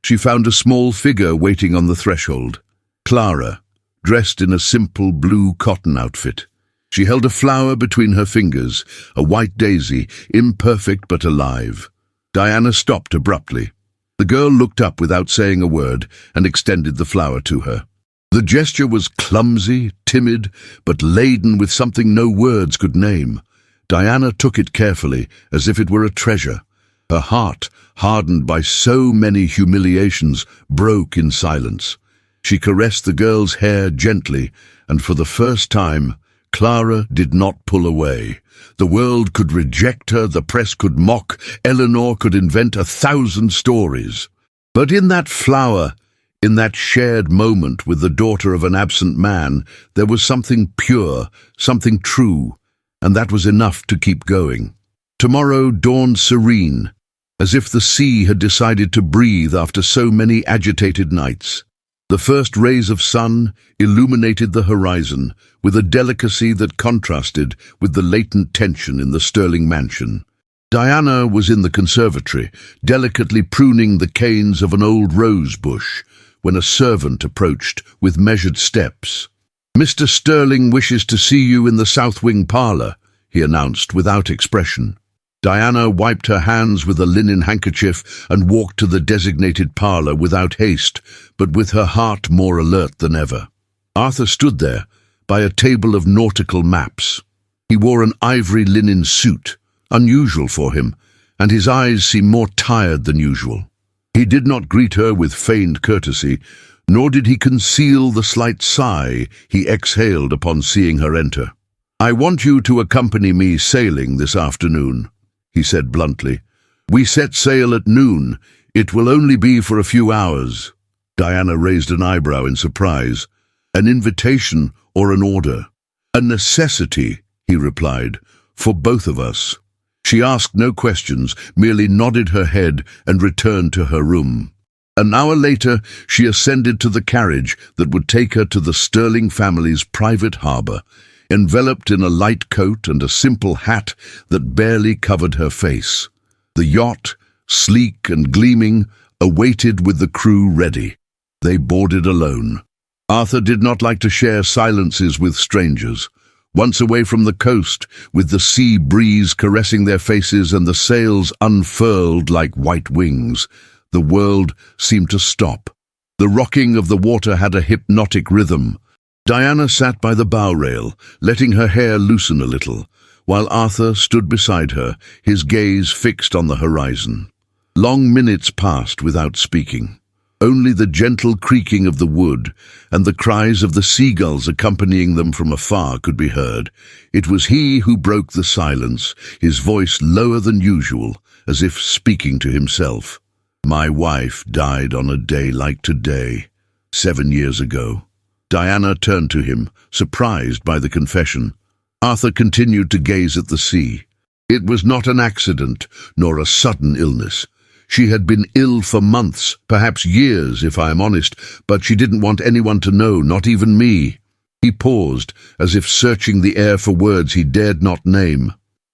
she found a small figure waiting on the threshold. Clara, dressed in a simple blue cotton outfit. She held a flower between her fingers, a white daisy, imperfect but alive. Diana stopped abruptly. The girl looked up without saying a word and extended the flower to her. The gesture was clumsy, timid, but laden with something no words could name. Diana took it carefully, as if it were a treasure. Her heart, hardened by so many humiliations, broke in silence. She caressed the girl's hair gently, and for the first time, Clara did not pull away. The world could reject her, the press could mock, Eleanor could invent 1,000 stories. But in that flower, in that shared moment with the daughter of an absent man, there was something pure, something true, and that was enough to keep going. Tomorrow dawned serene, as if the sea had decided to breathe after so many agitated nights. The first rays of sun illuminated the horizon with a delicacy that contrasted with the latent tension in the Sterling mansion. Diana was in the conservatory, delicately pruning the canes of an old rose bush, when a servant approached with measured steps. "Mr. Sterling wishes to see you in the south wing parlour," he announced without expression. Diana wiped her hands with a linen handkerchief and walked to the designated parlour without haste, but with her heart more alert than ever. Arthur stood there, by a table of nautical maps. He wore an ivory linen suit, unusual for him, and his eyes seemed more tired than usual. He did not greet her with feigned courtesy, nor did he conceal the slight sigh he exhaled upon seeing her enter. "I want you to accompany me sailing this afternoon," he said bluntly. "We set sail at noon. It will only be for a few hours." Diana raised an eyebrow in surprise. "An invitation or an order?" "A necessity," he replied, "for both of us." She asked no questions, merely nodded her head and returned to her room. An hour later, she ascended to the carriage that would take her to the Sterling family's private harbour, enveloped in a light coat and a simple hat that barely covered her face. The yacht, sleek and gleaming, awaited with the crew ready. They boarded alone. Arthur did not like to share silences with strangers. Once away from the coast, with the sea breeze caressing their faces and the sails unfurled like white wings, the world seemed to stop. The rocking of the water had a hypnotic rhythm. Diana sat by the bow rail, letting her hair loosen a little, while Arthur stood beside her, his gaze fixed on the horizon. Long minutes passed without speaking. Only the gentle creaking of the wood and the cries of the seagulls accompanying them from afar could be heard. It was he who broke the silence, his voice lower than usual, as if speaking to himself. "My wife died on a day like today, 7 years ago." Diana turned to him, surprised by the confession. Arthur continued to gaze at the sea. It was not an accident, nor a sudden illness. She had been ill for months, perhaps years, if I am honest, but she didn't want anyone to know, not even me. He paused, as if searching the air for words he dared not name.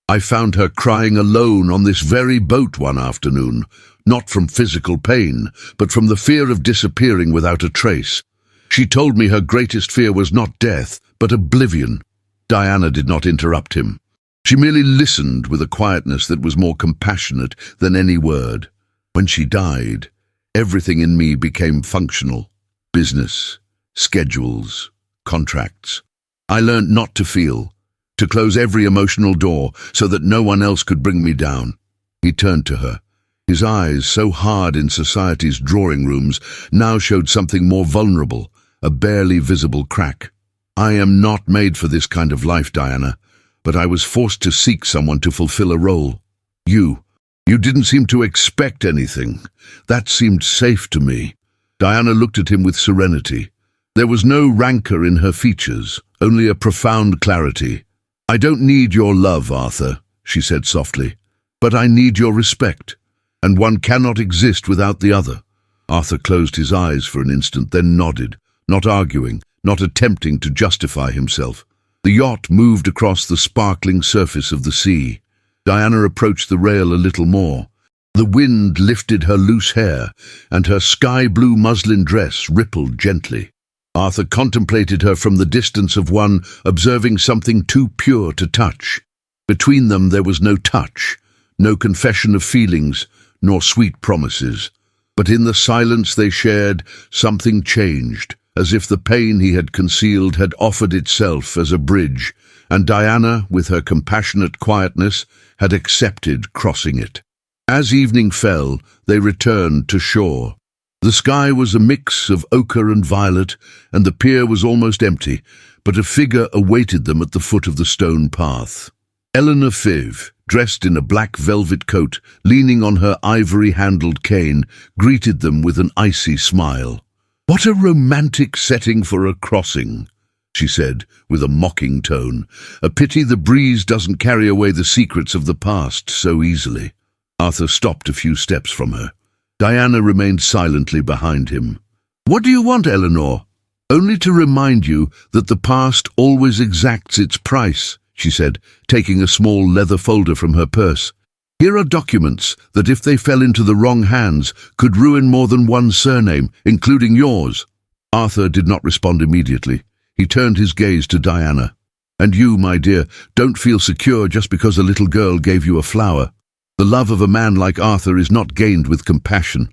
"I found her crying alone on this very boat one afternoon, not from physical pain, but from the fear of disappearing without a trace. She told me her greatest fear was not death, but oblivion." Diana did not interrupt him. She merely listened with a quietness that was more compassionate than any word. "When she died, everything in me became functional. Business, schedules, contracts. I learned not to feel, to close every emotional door so that no one else could bring me down." He turned to her. His eyes, so hard in society's drawing rooms, now showed something more vulnerable, a barely visible crack. "I am not made for this kind of life, Diana, but I was forced to seek someone to fulfill a role. You didn't seem to expect anything. That seemed safe to me." Diana looked at him with serenity. There was no rancor in her features, only a profound clarity. "I don't need your love, Arthur," she said softly, "but I need your respect, and one cannot exist without the other." Arthur closed his eyes for an instant, then nodded, not arguing, not attempting to justify himself. The yacht moved across the sparkling surface of the sea. Diana approached the rail a little more. The wind lifted her loose hair, and her sky-blue muslin dress rippled gently. Arthur contemplated her from the distance of one observing something too pure to touch. Between them there was no touch, no confession of feelings, nor sweet promises. But in the silence they shared, something changed, as if the pain he had concealed had offered itself as a bridge, and Diana, with her compassionate quietness, had accepted crossing it. As evening fell, they returned to shore. The sky was a mix of ochre and violet, and the pier was almost empty, but a figure awaited them at the foot of the stone path. Eleanor Five, dressed in a black velvet coat, leaning on her ivory-handled cane, greeted them with an icy smile. "What a romantic setting for a crossing," she said, with a mocking tone. "A pity the breeze doesn't carry away the secrets of the past so easily." Arthur stopped a few steps from her. Diana remained silently behind him. "What do you want, Eleanor?" "Only to remind you that the past always exacts its price," she said, taking a small leather folder from her purse. "Here are documents that, if they fell into the wrong hands, could ruin more than one surname, including yours." Arthur did not respond immediately. He turned his gaze to Diana. "And you, my dear, don't feel secure just because a little girl gave you a flower. The love of a man like Arthur is not gained with compassion."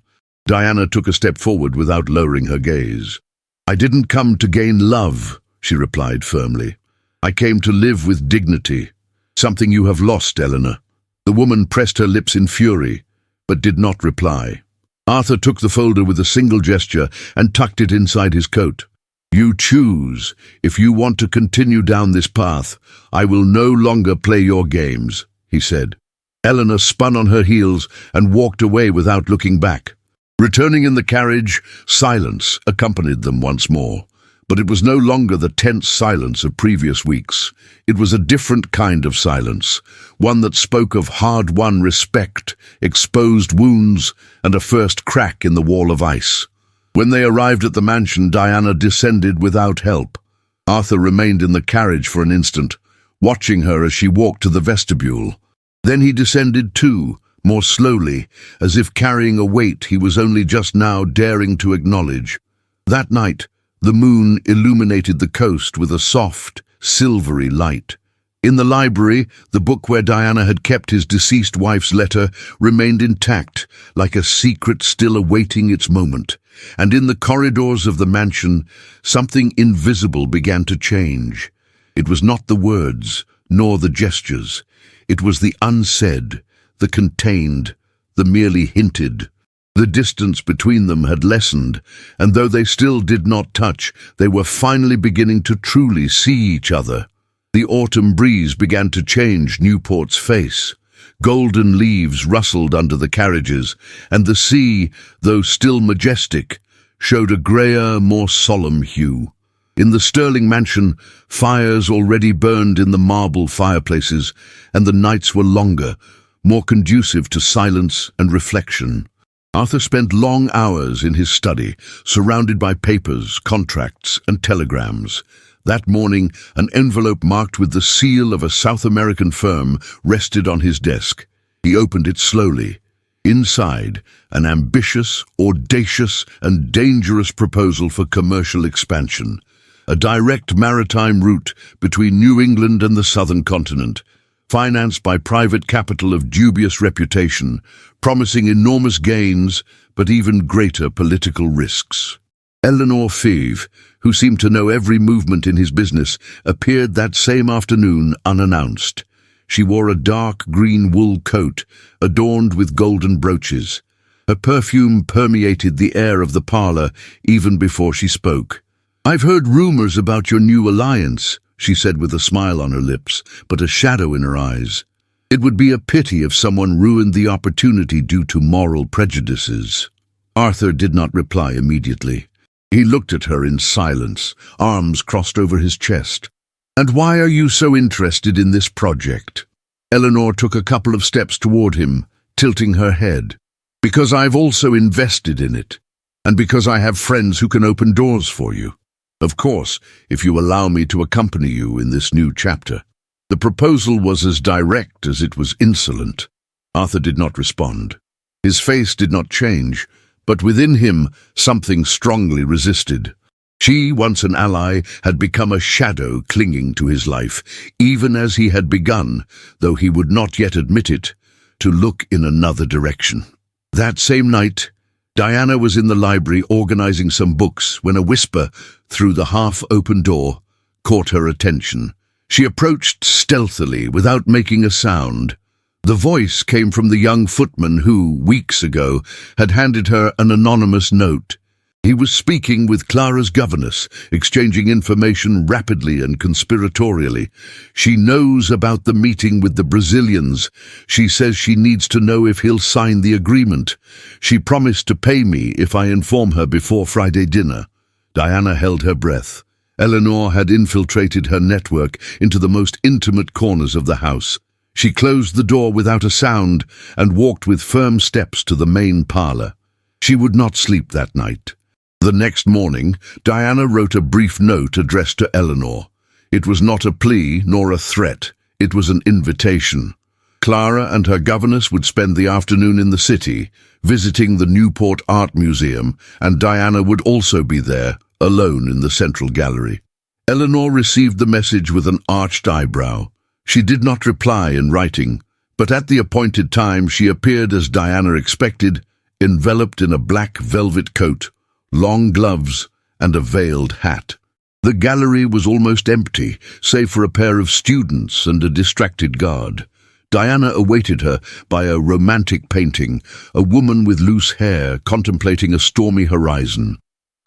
Diana took a step forward without lowering her gaze. "I didn't come to gain love," she replied firmly. "I came to live with dignity, something you have lost, Eleanor." The woman pressed her lips in fury, but did not reply. Arthur took the folder with a single gesture and tucked it inside his coat. "You choose. If you want to continue down this path, I will no longer play your games," he said. Eleanor spun on her heels and walked away without looking back. Returning in the carriage, silence accompanied them once more. But it was no longer the tense silence of previous weeks. It was a different kind of silence, one that spoke of hard-won respect, exposed wounds, and a first crack in the wall of ice. When they arrived at the mansion, Diana descended without help. Arthur remained in the carriage for an instant, watching her as she walked to the vestibule. Then he descended too, more slowly, as if carrying a weight he was only just now daring to acknowledge. That night, the moon illuminated the coast with a soft, silvery light. In the library, the book where Diana had kept his deceased wife's letter remained intact, like a secret still awaiting its moment. And in the corridors of the mansion, something invisible began to change. It was not the words, nor the gestures. It was the unsaid, the contained, the merely hinted. The distance between them had lessened, and though they still did not touch, they were finally beginning to truly see each other. The autumn breeze began to change Newport's face. Golden leaves rustled under the carriages, and the sea, though still majestic, showed a greyer, more solemn hue. In the Sterling mansion, fires already burned in the marble fireplaces, and the nights were longer, more conducive to silence and reflection. Arthur spent long hours in his study, surrounded by papers, contracts, and telegrams. That morning, an envelope marked with the seal of a South American firm rested on his desk. He opened it slowly. Inside, an ambitious, audacious, and dangerous proposal for commercial expansion. A direct maritime route between New England and the southern continent, financed by private capital of dubious reputation, promising enormous gains, but even greater political risks. Eleanor Feeve, who seemed to know every movement in his business, appeared that same afternoon unannounced. She wore a dark green wool coat, adorned with golden brooches. Her perfume permeated the air of the parlor even before she spoke. "I've heard rumors about your new alliance," she said with a smile on her lips, but a shadow in her eyes. "It would be a pity if someone ruined the opportunity due to moral prejudices." Arthur did not reply immediately. He looked at her in silence, arms crossed over his chest. "And why are you so interested in this project?" Eleanor took a couple of steps toward him, tilting her head. "Because I've also invested in it, and because I have friends who can open doors for you. Of course, if you allow me to accompany you in this new chapter." The proposal was as direct as it was insolent. Arthur did not respond. His face did not change, but within him something strongly resisted. She, once an ally, had become a shadow clinging to his life, even as he had begun, though he would not yet admit it, to look in another direction. That same night, Diana was in the library organizing some books when a whisper through the half-open door caught her attention. She approached stealthily without making a sound. The voice came from the young footman who, weeks ago, had handed her an anonymous note. He was speaking with Clara's governess, exchanging information rapidly and conspiratorially. "She knows about the meeting with the Brazilians. She says she needs to know if he'll sign the agreement. She promised to pay me if I inform her before Friday dinner." Diana held her breath. Eleanor had infiltrated her network into the most intimate corners of the house. She closed the door without a sound and walked with firm steps to the main parlor. She would not sleep that night. The next morning, Diana wrote a brief note addressed to Eleanor. It was not a plea nor a threat. It was an invitation. Clara and her governess would spend the afternoon in the city, visiting the Newport Art Museum, and Diana would also be there, alone in the central gallery. Eleanor received the message with an arched eyebrow. She did not reply in writing, but at the appointed time she appeared as Diana expected, enveloped in a black velvet coat, long gloves, and a veiled hat. The gallery was almost empty, save for a pair of students and a distracted guard. Diana awaited her by a romantic painting, a woman with loose hair contemplating a stormy horizon.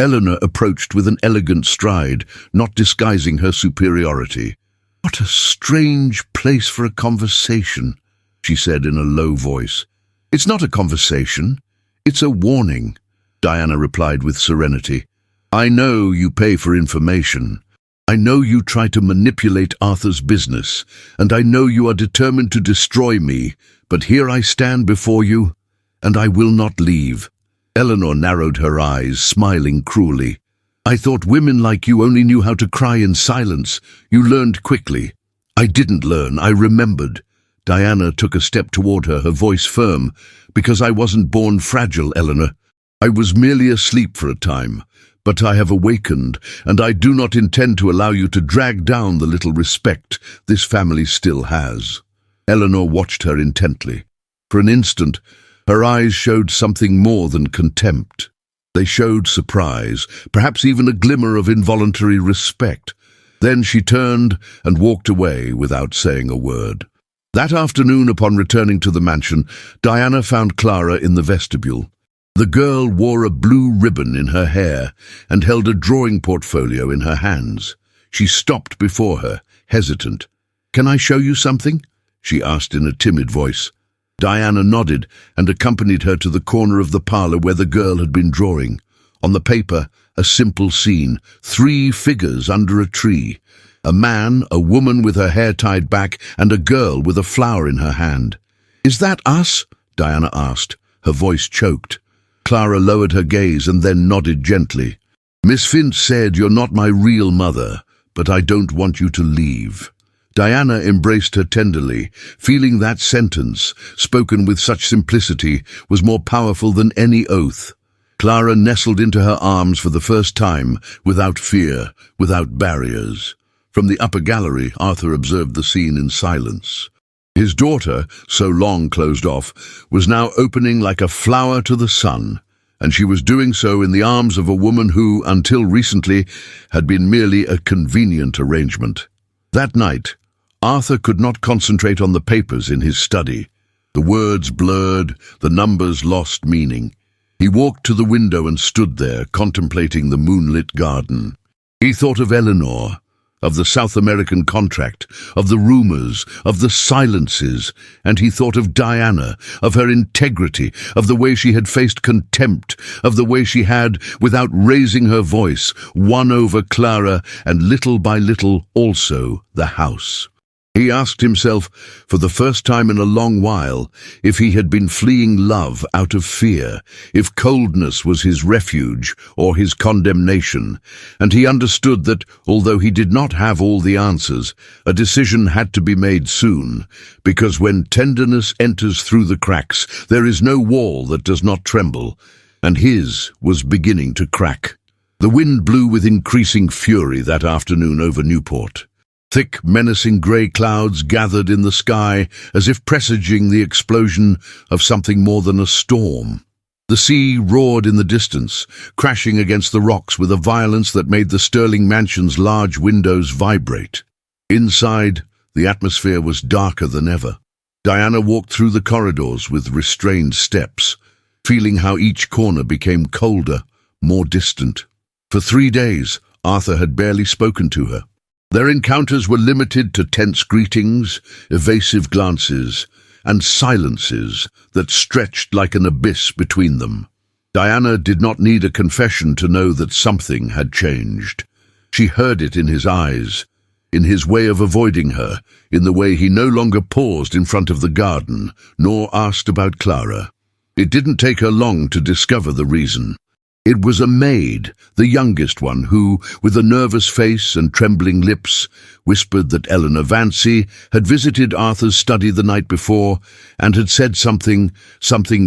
Eleanor approached with an elegant stride, not disguising her superiority. "What a strange place for a conversation," she said in a low voice. "It's not a conversation, it's a warning," Diana replied with serenity. I know you pay for information. I know you try to manipulate Arthur's business, and I know you are determined to destroy me, but here I stand before you, and I will not leave." Eleanor narrowed her eyes, smiling cruelly. "I thought women like you only knew how to cry in silence. You learned quickly." "I didn't learn, I remembered." Diana took a step toward her, her voice firm. "Because I wasn't born fragile, Eleanor. I was merely asleep for a time. But I have awakened, and I do not intend to allow you to drag down the little respect this family still has." Eleanor watched her intently. For an instant, her eyes showed something more than contempt. They showed surprise, perhaps even a glimmer of involuntary respect. Then she turned and walked away without saying a word. That afternoon, upon returning to the mansion, Diana found Clara in the vestibule. The girl wore a blue ribbon in her hair and held a drawing portfolio in her hands. She stopped before her, hesitant. "Can I show you something?" she asked in a timid voice. Diana nodded and accompanied her to the corner of the parlor where the girl had been drawing. On the paper, a simple scene, 3 figures under a tree. A man, a woman with her hair tied back, and a girl with a flower in her hand. "Is that us?" Diana asked. Her voice choked. Clara lowered her gaze and then nodded gently. "Miss Finch said you're not my real mother, but I don't want you to leave." Diana embraced her tenderly, feeling that sentence, spoken with such simplicity, was more powerful than any oath. Clara nestled into her arms for the first time, without fear, without barriers. From the upper gallery, Arthur observed the scene in silence. His daughter, so long closed off, was now opening like a flower to the sun, and she was doing so in the arms of a woman who, until recently, had been merely a convenient arrangement. That night, Arthur could not concentrate on the papers in his study. The words blurred, the numbers lost meaning. He walked to the window and stood there, contemplating the moonlit garden. He thought of Eleanor, of the South American contract, of the rumors, of the silences, and he thought of Diana, of her integrity, of the way she had faced contempt, of the way she had, without raising her voice, won over Clara and little by little also the house. He asked himself, for the first time in a long while, if he had been fleeing love out of fear, if coldness was his refuge or his condemnation, and he understood that, although he did not have all the answers, a decision had to be made soon, because when tenderness enters through the cracks, there is no wall that does not tremble, and his was beginning to crack. The wind blew with increasing fury that afternoon over Newport. Thick, menacing grey clouds gathered in the sky as if presaging the explosion of something more than a storm. The sea roared in the distance, crashing against the rocks with a violence that made the Sterling mansion's large windows vibrate. Inside, the atmosphere was darker than ever. Diana walked through the corridors with restrained steps, feeling how each corner became colder, more distant. For 3 days, Arthur had barely spoken to her. Their encounters were limited to tense greetings, evasive glances, and silences that stretched like an abyss between them. Diana did not need a confession to know that something had changed. She heard it in his eyes, in his way of avoiding her, in the way he no longer paused in front of the garden, nor asked about Clara. It didn't take her long to discover the reason. It was a maid, the youngest one, who, with a nervous face and trembling lips, whispered that Eleanor Vancy had visited Arthur's study the night before and had said something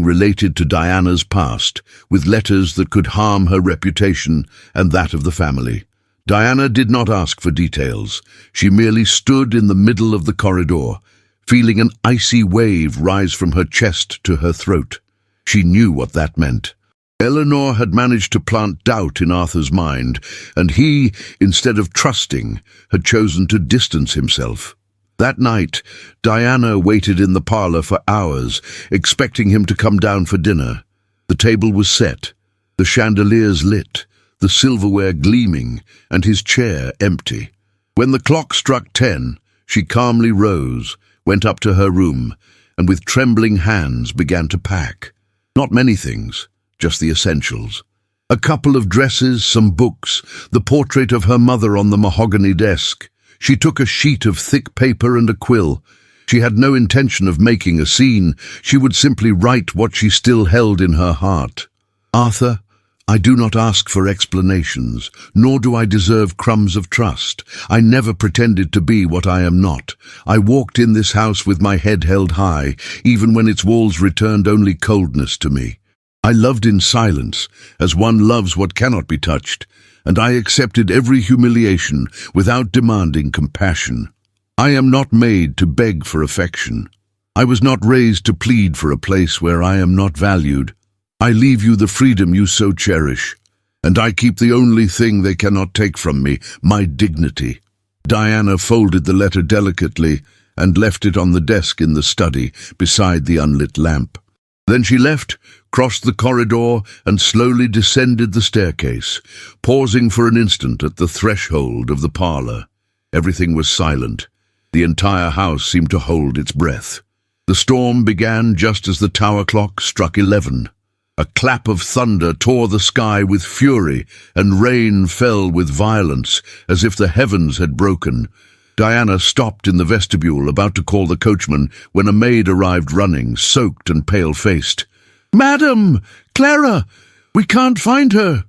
related to Diana's past, with letters that could harm her reputation and that of the family. Diana did not ask for details. She merely stood in the middle of the corridor, feeling an icy wave rise from her chest to her throat. She knew what that meant. Eleanor had managed to plant doubt in Arthur's mind, and he, instead of trusting, had chosen to distance himself. That night, Diana waited in the parlor for hours, expecting him to come down for dinner. The table was set, the chandeliers lit, the silverware gleaming, and his chair empty. When the clock struck 10, she calmly rose, went up to her room, and with trembling hands began to pack. Not many things, just the essentials. A couple of dresses, some books, the portrait of her mother on the mahogany desk. She took a sheet of thick paper and a quill. She had no intention of making a scene. She would simply write what she still held in her heart. Arthur, I do not ask for explanations, nor do I deserve crumbs of trust. I never pretended to be what I am not. I walked in this house with my head held high, even when its walls returned only coldness to me. I loved in silence, as one loves what cannot be touched, and I accepted every humiliation without demanding compassion. I am not made to beg for affection. I was not raised to plead for a place where I am not valued. I leave you the freedom you so cherish, and I keep the only thing they cannot take from me, my dignity. Diana folded the letter delicately and left it on the desk in the study beside the unlit lamp. Then she left, crossed the corridor, and slowly descended the staircase, pausing for an instant at the threshold of the parlor. Everything was silent. The entire house seemed to hold its breath. The storm began just as the tower clock struck 11. A clap of thunder tore the sky with fury, and rain fell with violence, as if the heavens had broken. Diana stopped in the vestibule, about to call the coachman, when a maid arrived running, soaked and pale-faced. "Madam! Clara! We can't find her!"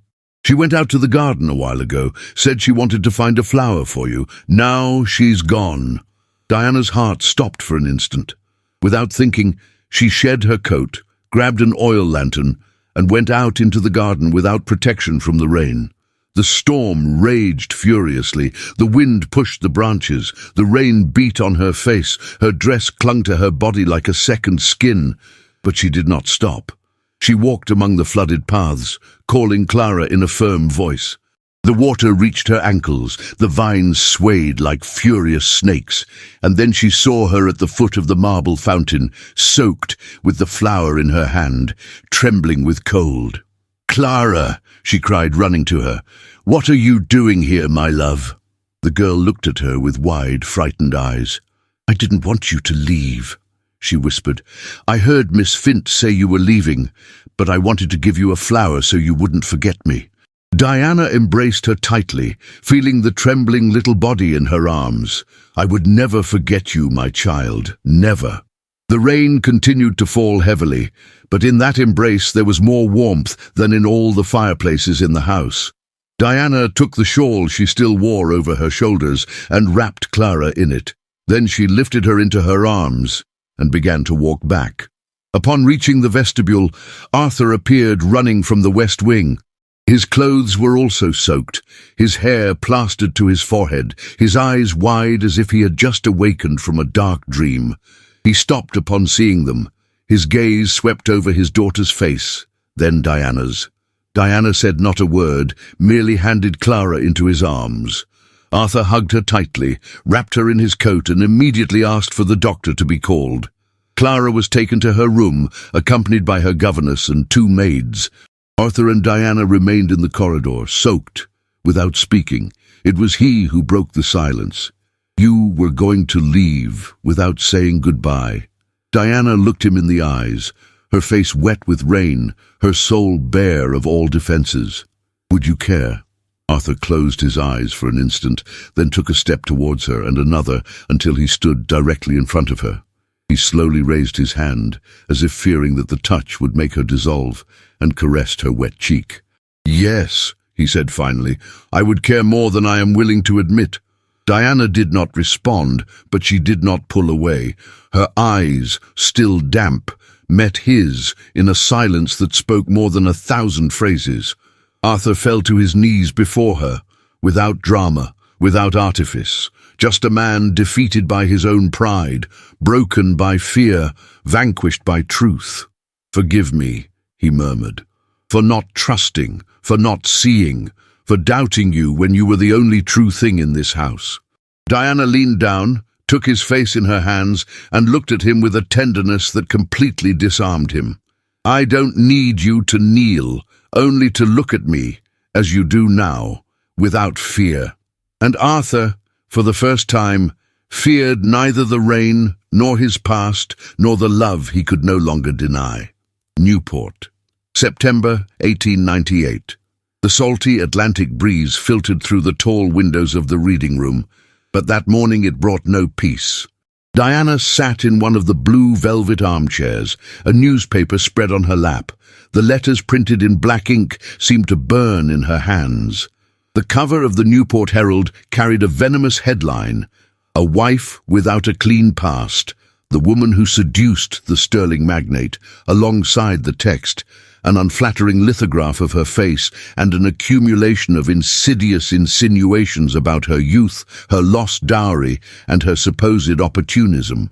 "She went out to the garden a while ago, said she wanted to find a flower for you. Now she's gone." Diana's heart stopped for an instant. Without thinking, she shed her coat, grabbed an oil lantern, and went out into the garden without protection from the rain. The storm raged furiously. The wind pushed the branches. The rain beat on her face. Her dress clung to her body like a second skin. But she did not stop. She walked among the flooded paths, calling Clara in a firm voice. The water reached her ankles, the vines swayed like furious snakes, and then she saw her at the foot of the marble fountain, soaked, with the flower in her hand, trembling with cold. "Clara!" she cried, running to her. "What are you doing here, my love?" The girl looked at her with wide, frightened eyes. "I didn't want you to leave," she whispered. "I heard Miss Fint say you were leaving, but I wanted to give you a flower so you wouldn't forget me." Diana embraced her tightly, feeling the trembling little body in her arms. "I would never forget you, my child, never." The rain continued to fall heavily, but in that embrace there was more warmth than in all the fireplaces in the house. Diana took the shawl she still wore over her shoulders and wrapped Clara in it. Then she lifted her into her arms and began to walk back. Upon reaching the vestibule, Arthur appeared running from the west wing. His clothes were also soaked, his hair plastered to his forehead, his eyes wide as if he had just awakened from a dark dream. He stopped upon seeing them. His gaze swept over his daughter's face, then Diana's. Diana said not a word, merely handed Clara into his arms. Arthur hugged her tightly, wrapped her in his coat, and immediately asked for the doctor to be called. Clara was taken to her room, accompanied by her governess and 2 maids. Arthur and Diana remained in the corridor, soaked, without speaking. It was he who broke the silence. "You were going to leave without saying goodbye." Diana looked him in the eyes, her face wet with rain, her soul bare of all defenses. "Would you care?" Arthur closed his eyes for an instant, then took a step towards her and another until he stood directly in front of her. He slowly raised his hand, as if fearing that the touch would make her dissolve, and caressed her wet cheek. "Yes," he said finally, "I would care more than I am willing to admit." Diana did not respond, but she did not pull away. Her eyes, still damp, met his in a silence that spoke more than 1,000 phrases. Arthur fell to his knees before her, without drama, without artifice, just a man defeated by his own pride, broken by fear, vanquished by truth. "Forgive me," he murmured, "for not trusting, for not seeing, for doubting you when you were the only true thing in this house." Diana leaned down, took his face in her hands, and looked at him with a tenderness that completely disarmed him. "I don't need you to kneel, only to look at me, as you do now, without fear." And Arthur, for the first time, feared neither the rain, nor his past, nor the love he could no longer deny. Newport, September 1898. The salty Atlantic breeze filtered through the tall windows of the reading room, but that morning it brought no peace. Diana sat in one of the blue velvet armchairs, a newspaper spread on her lap. The letters printed in black ink seemed to burn in her hands. The cover of the Newport Herald carried a venomous headline, "A wife without a clean past, the woman who seduced the sterling magnate," alongside the text, an unflattering lithograph of her face and an accumulation of insidious insinuations about her youth, her lost dowry, and her supposed opportunism.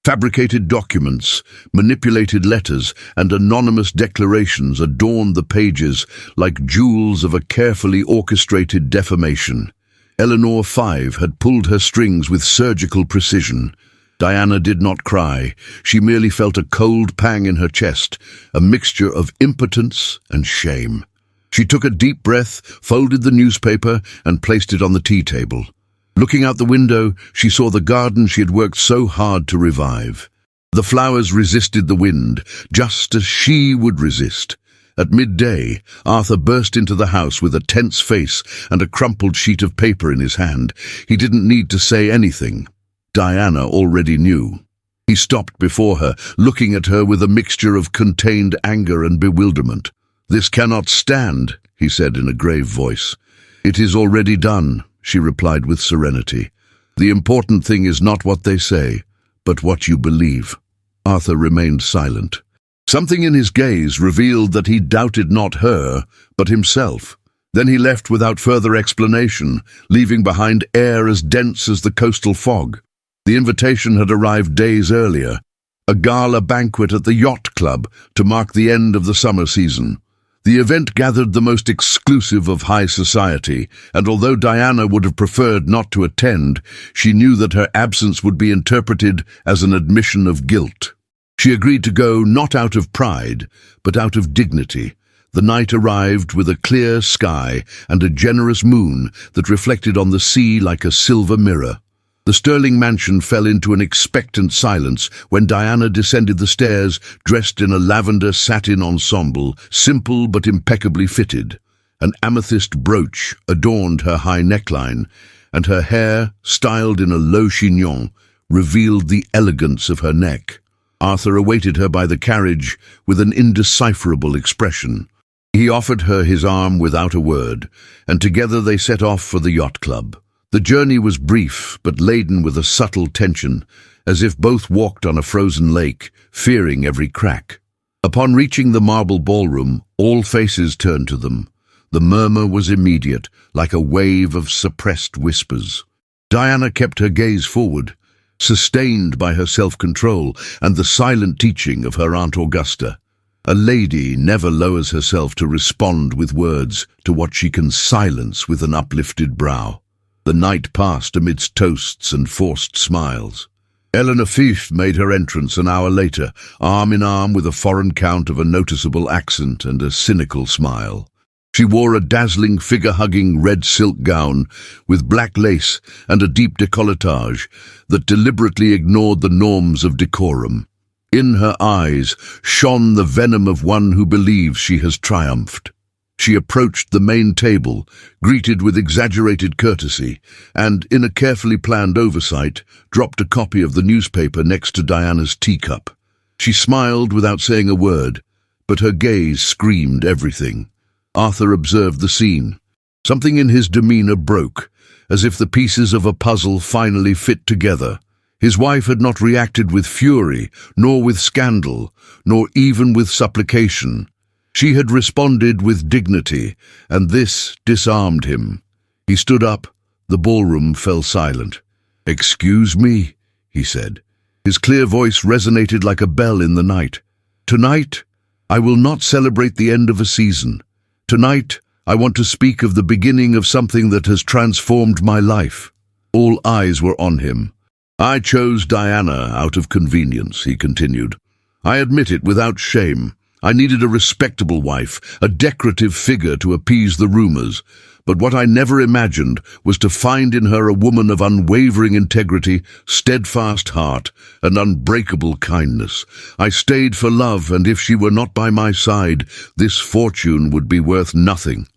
Fabricated documents, manipulated letters, and anonymous declarations adorned the pages like jewels of a carefully orchestrated defamation. Eleanor Five had pulled her strings with surgical precision. Diana did not cry. She merely felt a cold pang in her chest, a mixture of impotence and shame. She took a deep breath, folded the newspaper, and placed it on the tea table. Looking out the window, she saw the garden she had worked so hard to revive. The flowers resisted the wind, just as she would resist. At midday, Arthur burst into the house with a tense face and a crumpled sheet of paper in his hand. He didn't need to say anything. Diana already knew. He stopped before her, looking at her with a mixture of contained anger and bewilderment. "This cannot stand," he said in a grave voice. "It is already done," she replied with serenity. "The important thing is not what they say, but what you believe." Arthur remained silent. Something in his gaze revealed that he doubted not her, but himself. Then he left without further explanation, leaving behind air as dense as the coastal fog. The invitation had arrived days earlier, a gala banquet at the yacht club to mark the end of the summer season. The event gathered the most exclusive of high society, and although Diana would have preferred not to attend, she knew that her absence would be interpreted as an admission of guilt. She agreed to go not out of pride, but out of dignity. The night arrived with a clear sky and a generous moon that reflected on the sea like a silver mirror. The Sterling mansion fell into an expectant silence when Diana descended the stairs, dressed in a lavender satin ensemble, simple but impeccably fitted. An amethyst brooch adorned her high neckline, and her hair, styled in a low chignon, revealed the elegance of her neck. Arthur awaited her by the carriage with an indecipherable expression. He offered her his arm without a word, and together they set off for the yacht club. The journey was brief, but laden with a subtle tension, as if both walked on a frozen lake, fearing every crack. Upon reaching the marble ballroom, all faces turned to them. The murmur was immediate, like a wave of suppressed whispers. Diana kept her gaze forward, sustained by her self-control and the silent teaching of her Aunt Augusta. A lady never lowers herself to respond with words to what she can silence with an uplifted brow. The night passed amidst toasts and forced smiles. Eleanor Fife made her entrance an hour later, arm in arm with a foreign count of a noticeable accent and a cynical smile. She wore a dazzling figure-hugging red silk gown with black lace and a deep décolletage that deliberately ignored the norms of decorum. In her eyes shone the venom of one who believes she has triumphed. She approached the main table, greeted with exaggerated courtesy, and, in a carefully planned oversight, dropped a copy of the newspaper next to Diana's teacup. She smiled without saying a word, but her gaze screamed everything. Arthur observed the scene. Something in his demeanor broke, as if the pieces of a puzzle finally fit together. His wife had not reacted with fury, nor with scandal, nor even with supplication. She had responded with dignity, and this disarmed him. He stood up. The ballroom fell silent. "Excuse me," he said. His clear voice resonated like a bell in the night. "Tonight, I will not celebrate the end of a season. Tonight, I want to speak of the beginning of something that has transformed my life." All eyes were on him. "I chose Diana out of convenience," he continued. "I admit it without shame. I needed a respectable wife, a decorative figure to appease the rumors, but what I never imagined was to find in her a woman of unwavering integrity, steadfast heart, and unbreakable kindness. I stayed for love, and if she were not by my side, this fortune would be worth nothing."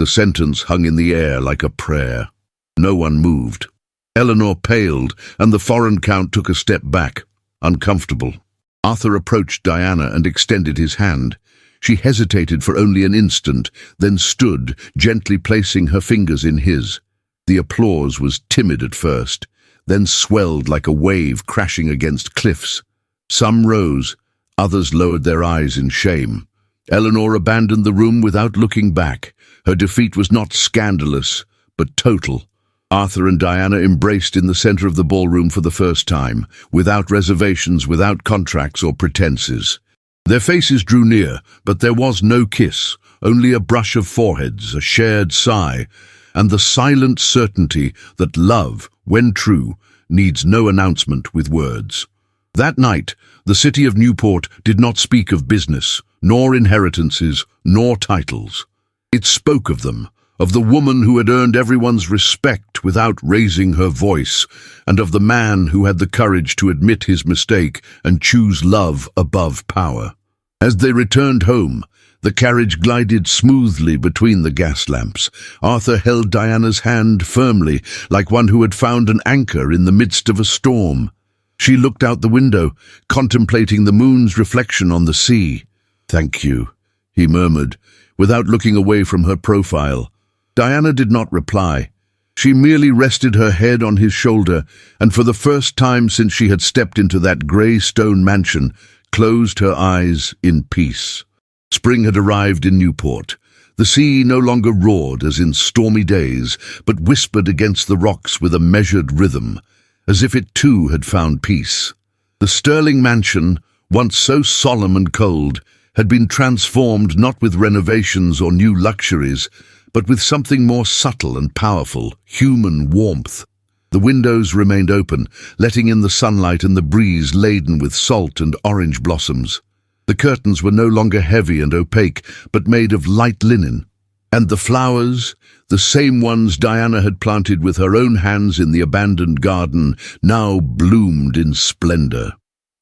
The sentence hung in the air like a prayer. No one moved. Eleanor paled, and the foreign count took a step back, uncomfortable. Arthur approached Diana and extended his hand. She hesitated for only an instant, then stood, gently placing her fingers in his. The applause was timid at first, then swelled like a wave crashing against cliffs. Some rose, others lowered their eyes in shame. Eleanor abandoned the room without looking back. Her defeat was not scandalous, but total. Arthur and Diana embraced in the center of the ballroom for the first time, without reservations, without contracts or pretenses. Their faces drew near, but there was no kiss, only a brush of foreheads, a shared sigh, and the silent certainty that love, when true, needs no announcement with words. That night, the city of Newport did not speak of business, nor inheritances, nor titles. It spoke of them, of the woman who had earned everyone's respect without raising her voice, and of the man who had the courage to admit his mistake and choose love above power. As they returned home, the carriage glided smoothly between the gas lamps. Arthur held Diana's hand firmly, like one who had found an anchor in the midst of a storm. She looked out the window, contemplating the moon's reflection on the sea. "Thank you," he murmured, without looking away from her profile. Diana did not reply. She merely rested her head on his shoulder, and for the first time since she had stepped into that grey stone mansion, closed her eyes in peace. Spring had arrived in Newport. The sea no longer roared as in stormy days, but whispered against the rocks with a measured rhythm, as if it too had found peace. The Sterling mansion, once so solemn and cold, had been transformed not with renovations or new luxuries, but with something more subtle and powerful, human warmth. The windows remained open, letting in the sunlight and the breeze laden with salt and orange blossoms. The curtains were no longer heavy and opaque, but made of light linen. And the flowers, the same ones Diana had planted with her own hands in the abandoned garden, now bloomed in splendor.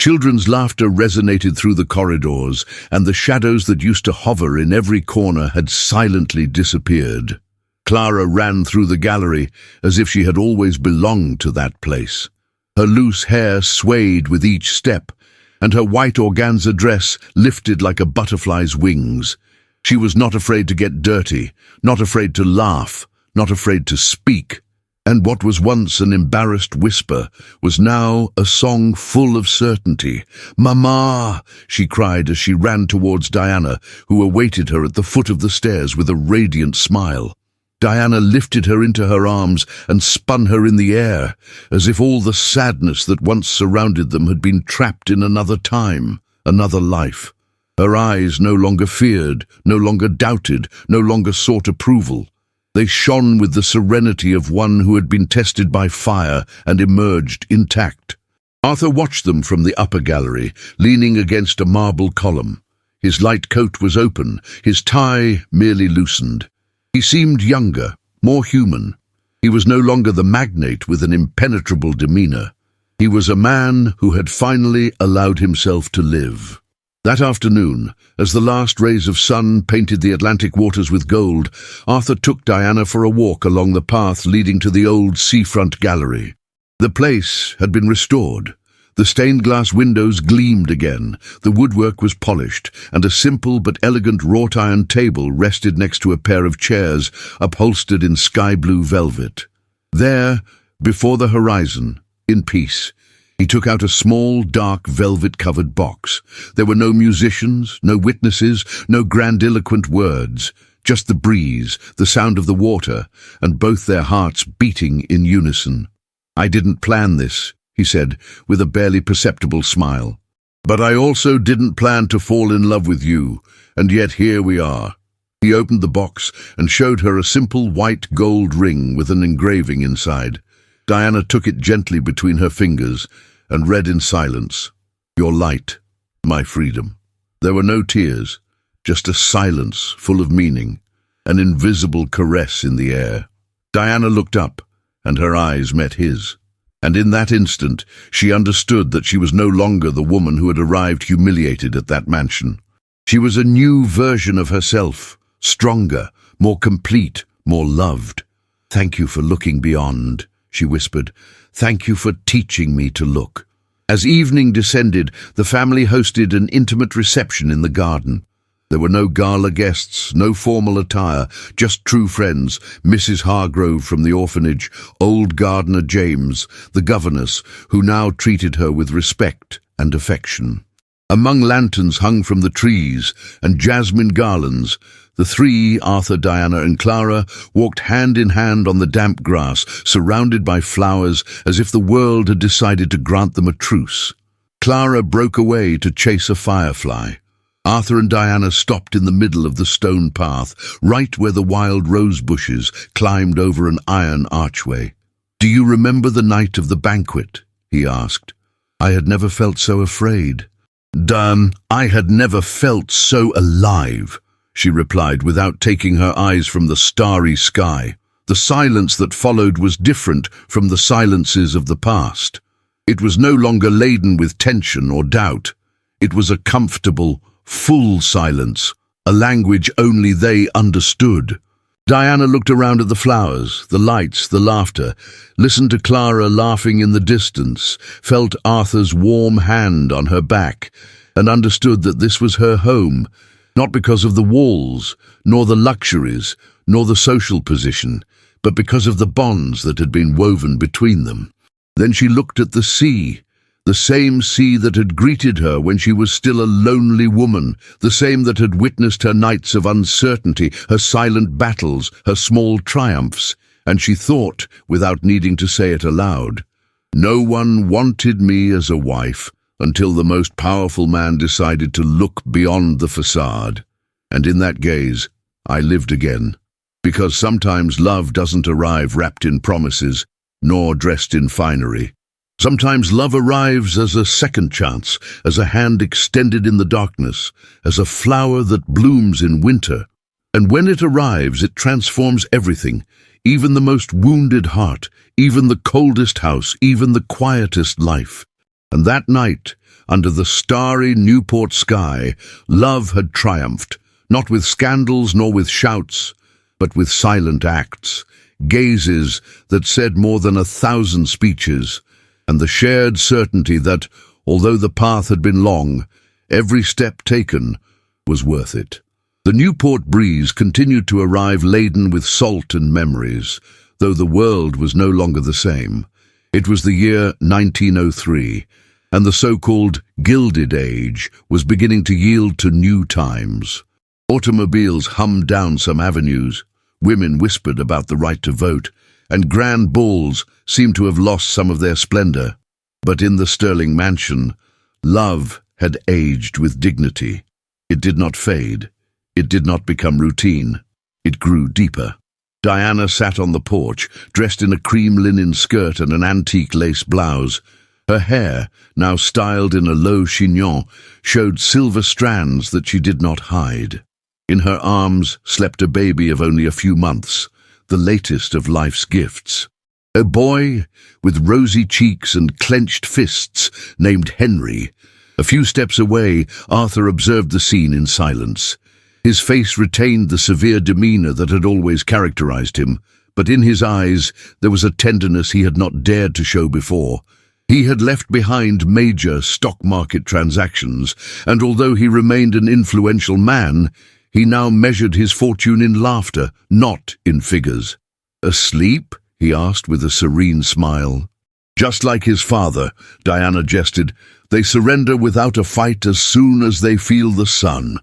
Children's laughter resonated through the corridors, and the shadows that used to hover in every corner had silently disappeared. Clara ran through the gallery as if she had always belonged to that place. Her loose hair swayed with each step, and her white organza dress lifted like a butterfly's wings. She was not afraid to get dirty, not afraid to laugh, not afraid to speak. And what was once an embarrassed whisper was now a song full of certainty. "Mama!" she cried as she ran towards Diana, who awaited her at the foot of the stairs with a radiant smile. Diana lifted her into her arms and spun her in the air, as if all the sadness that once surrounded them had been trapped in another time, another life. Her eyes no longer feared, no longer doubted, no longer sought approval. They shone with the serenity of one who had been tested by fire and emerged intact. Arthur watched them from the upper gallery, leaning against a marble column. His light coat was open, his tie merely loosened. He seemed younger, more human. He was no longer the magnate with an impenetrable demeanor. He was a man who had finally allowed himself to live. That afternoon, as the last rays of sun painted the Atlantic waters with gold, Arthur took Diana for a walk along the path leading to the old seafront gallery. The place had been restored. The stained glass windows gleamed again, the woodwork was polished, and a simple but elegant wrought iron table rested next to a pair of chairs upholstered in sky-blue velvet. There, before the horizon, in peace, he took out a small, dark, velvet-covered box. There were no musicians, no witnesses, no grandiloquent words, just the breeze, the sound of the water, and both their hearts beating in unison. "I didn't plan this," he said, with a barely perceptible smile. "But I also didn't plan to fall in love with you, and yet here we are." He opened the box and showed her a simple white gold ring with an engraving inside. Diana took it gently between her fingers and read in silence, "Your light, my freedom." There were no tears, just a silence full of meaning, an invisible caress in the air. Diana looked up, and her eyes met his. And in that instant, she understood that she was no longer the woman who had arrived humiliated at that mansion. She was a new version of herself, stronger, more complete, more loved. "Thank you for looking beyond," she whispered. "Thank you for teaching me to look." As evening descended, the family hosted an intimate reception in the garden. There were no gala guests, no formal attire, just true friends, Mrs. Hargrove from the orphanage, old gardener James, the governess, who now treated her with respect and affection. Among lanterns hung from the trees and jasmine garlands, the three, Arthur, Diana and Clara, walked hand in hand on the damp grass, surrounded by flowers as if the world had decided to grant them a truce. Clara broke away to chase a firefly. Arthur and Diana stopped in the middle of the stone path, right where the wild rose bushes climbed over an iron archway. "Do you remember the night of the banquet?" he asked. "I had never felt so afraid." "I had never felt so alive," she replied without taking her eyes from the starry sky. The silence that followed was different from the silences of the past. It was no longer laden with tension or doubt. It was a comfortable, full silence, a language only they understood. Diana looked around at the flowers, the lights, the laughter, listened to Clara laughing in the distance, felt Arthur's warm hand on her back, and understood that this was her home, not because of the walls, nor the luxuries, nor the social position, but because of the bonds that had been woven between them. Then she looked at the sea, the same sea that had greeted her when she was still a lonely woman, the same that had witnessed her nights of uncertainty, her silent battles, her small triumphs, and she thought, without needing to say it aloud, "No one wanted me as a wife until the most powerful man decided to look beyond the facade. And in that gaze, I lived again. Because sometimes love doesn't arrive wrapped in promises, nor dressed in finery. Sometimes love arrives as a second chance, as a hand extended in the darkness, as a flower that blooms in winter. And when it arrives, it transforms everything, even the most wounded heart, even the coldest house, even the quietest life. And that night, under the starry Newport sky, love had triumphed, not with scandals nor with shouts, but with silent acts, gazes that said more than 1,000 speeches, and the shared certainty that, although the path had been long, every step taken was worth it. The Newport breeze continued to arrive laden with salt and memories, though the world was no longer the same. It was the year 1903, and the so-called Gilded Age was beginning to yield to new times. Automobiles hummed down some avenues, women whispered about the right to vote, and grand balls seemed to have lost some of their splendor. But in the Sterling mansion, love had aged with dignity. It did not fade. It did not become routine. It grew deeper. Diana sat on the porch, dressed in a cream linen skirt and an antique lace blouse. Her hair, now styled in a low chignon, showed silver strands that she did not hide. In her arms slept a baby of only a few months, the latest of life's gifts. A boy with rosy cheeks and clenched fists named Henry. A few steps away, Arthur observed the scene in silence. His face retained the severe demeanor that had always characterized him, but in his eyes there was a tenderness he had not dared to show before. He had left behind major stock market transactions, and although he remained an influential man, he now measured his fortune in laughter, not in figures. "Asleep?" he asked with a serene smile. "Just like his father," Diana jested. "They surrender without a fight as soon as they feel the sun."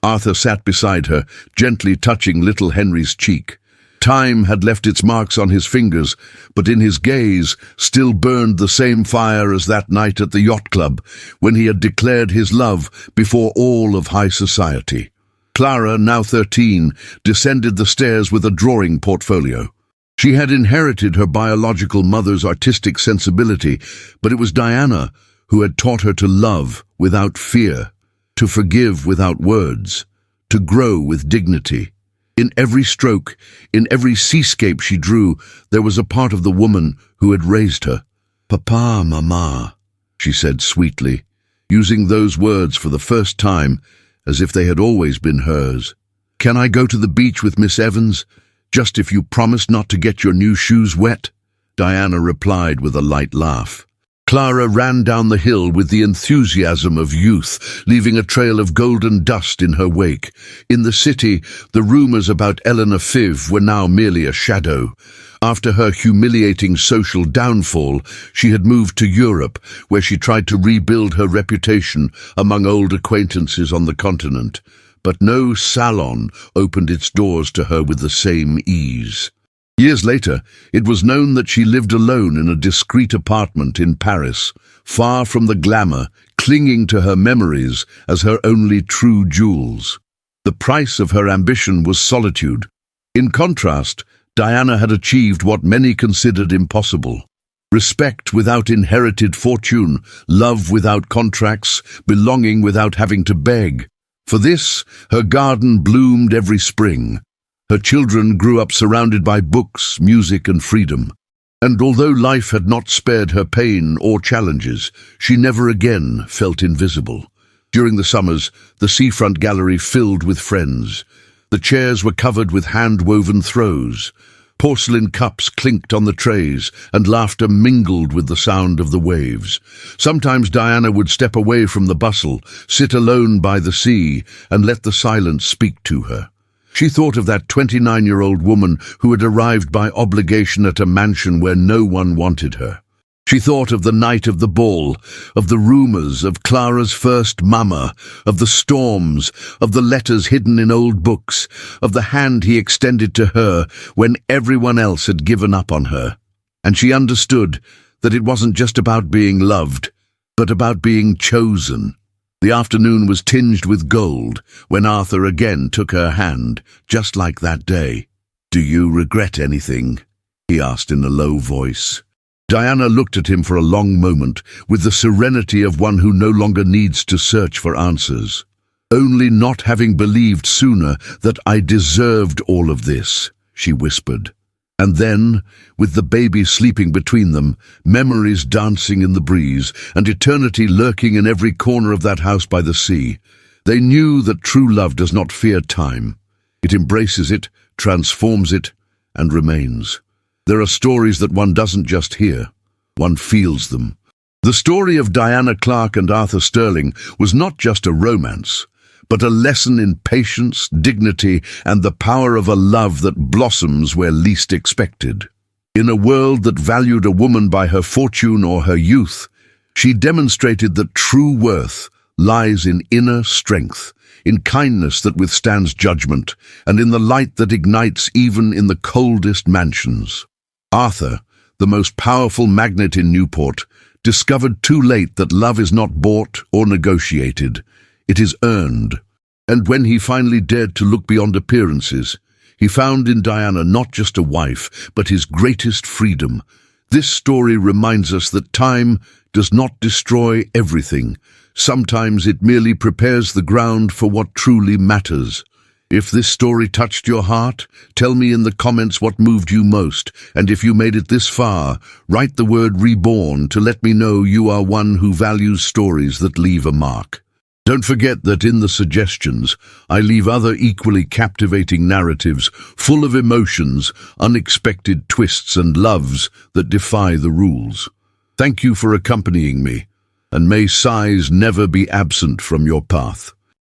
Arthur sat beside her, gently touching little Henry's cheek. Time had left its marks on his fingers, but in his gaze still burned the same fire as that night at the yacht club, when he had declared his love before all of high society. Clara, now 13, descended the stairs with a drawing portfolio. She had inherited her biological mother's artistic sensibility, but it was Diana who had taught her to love without fear, to forgive without words, to grow with dignity. In every stroke, in every seascape she drew, there was a part of the woman who had raised her. "Papa, Mama," she said sweetly, using those words for the first time as if they had always been hers. "Can I go to the beach with Miss Evans? Just if you promise not to get your new shoes wet?" Diana replied with a light laugh. Clara ran down the hill with the enthusiasm of youth, leaving a trail of golden dust in her wake. In the city, the rumors about Eleanor Fiv were now merely a shadow. After her humiliating social downfall, she had moved to Europe, where she tried to rebuild her reputation among old acquaintances on the continent. But no salon opened its doors to her with the same ease. Years later, it was known that she lived alone in a discreet apartment in Paris, far from the glamour, clinging to her memories as her only true jewels. The price of her ambition was solitude. In contrast, Diana had achieved what many considered impossible: respect without inherited fortune, love without contracts, belonging without having to beg. For this, her garden bloomed every spring. Her children grew up surrounded by books, music, and freedom. And although life had not spared her pain or challenges, she never again felt invisible. During the summers, the seafront gallery filled with friends. The chairs were covered with hand-woven throws. Porcelain cups clinked on the trays, and laughter mingled with the sound of the waves. Sometimes Diana would step away from the bustle, sit alone by the sea, and let the silence speak to her. She thought of that 29-year-old woman who had arrived by obligation at a mansion where no one wanted her. She thought of the night of the ball, of the rumors, of Clara's first mama, of the storms, of the letters hidden in old books, of the hand he extended to her when everyone else had given up on her. And she understood that it wasn't just about being loved, but about being chosen. The afternoon was tinged with gold when Arthur again took her hand, just like that day. "Do you regret anything?" he asked in a low voice. Diana looked at him for a long moment, with the serenity of one who no longer needs to search for answers. "Only not having believed sooner that I deserved all of this," she whispered. And then, with the baby sleeping between them, memories dancing in the breeze, and eternity lurking in every corner of that house by the sea, they knew that true love does not fear time. It embraces it, transforms it, and remains. There are stories that one doesn't just hear, one feels them. The story of Diana Clark and Arthur Sterling was not just a romance, but a lesson in patience, dignity, and the power of a love that blossoms where least expected. In a world that valued a woman by her fortune or her youth, she demonstrated that true worth lies in inner strength, in kindness that withstands judgment, and in the light that ignites even in the coldest mansions. Arthur, the most powerful magnate in Newport, discovered too late that love is not bought or negotiated. It is earned. And when he finally dared to look beyond appearances, he found in Diana not just a wife, but his greatest freedom. This story reminds us that time does not destroy everything. Sometimes it merely prepares the ground for what truly matters. If this story touched your heart, tell me in the comments what moved you most. And if you made it this far, write the word reborn to let me know you are one who values stories that leave a mark. Don't forget that in the suggestions, I leave other equally captivating narratives full of emotions, unexpected twists and loves that defy the rules. Thank you for accompanying me, and may sighs never be absent from your path.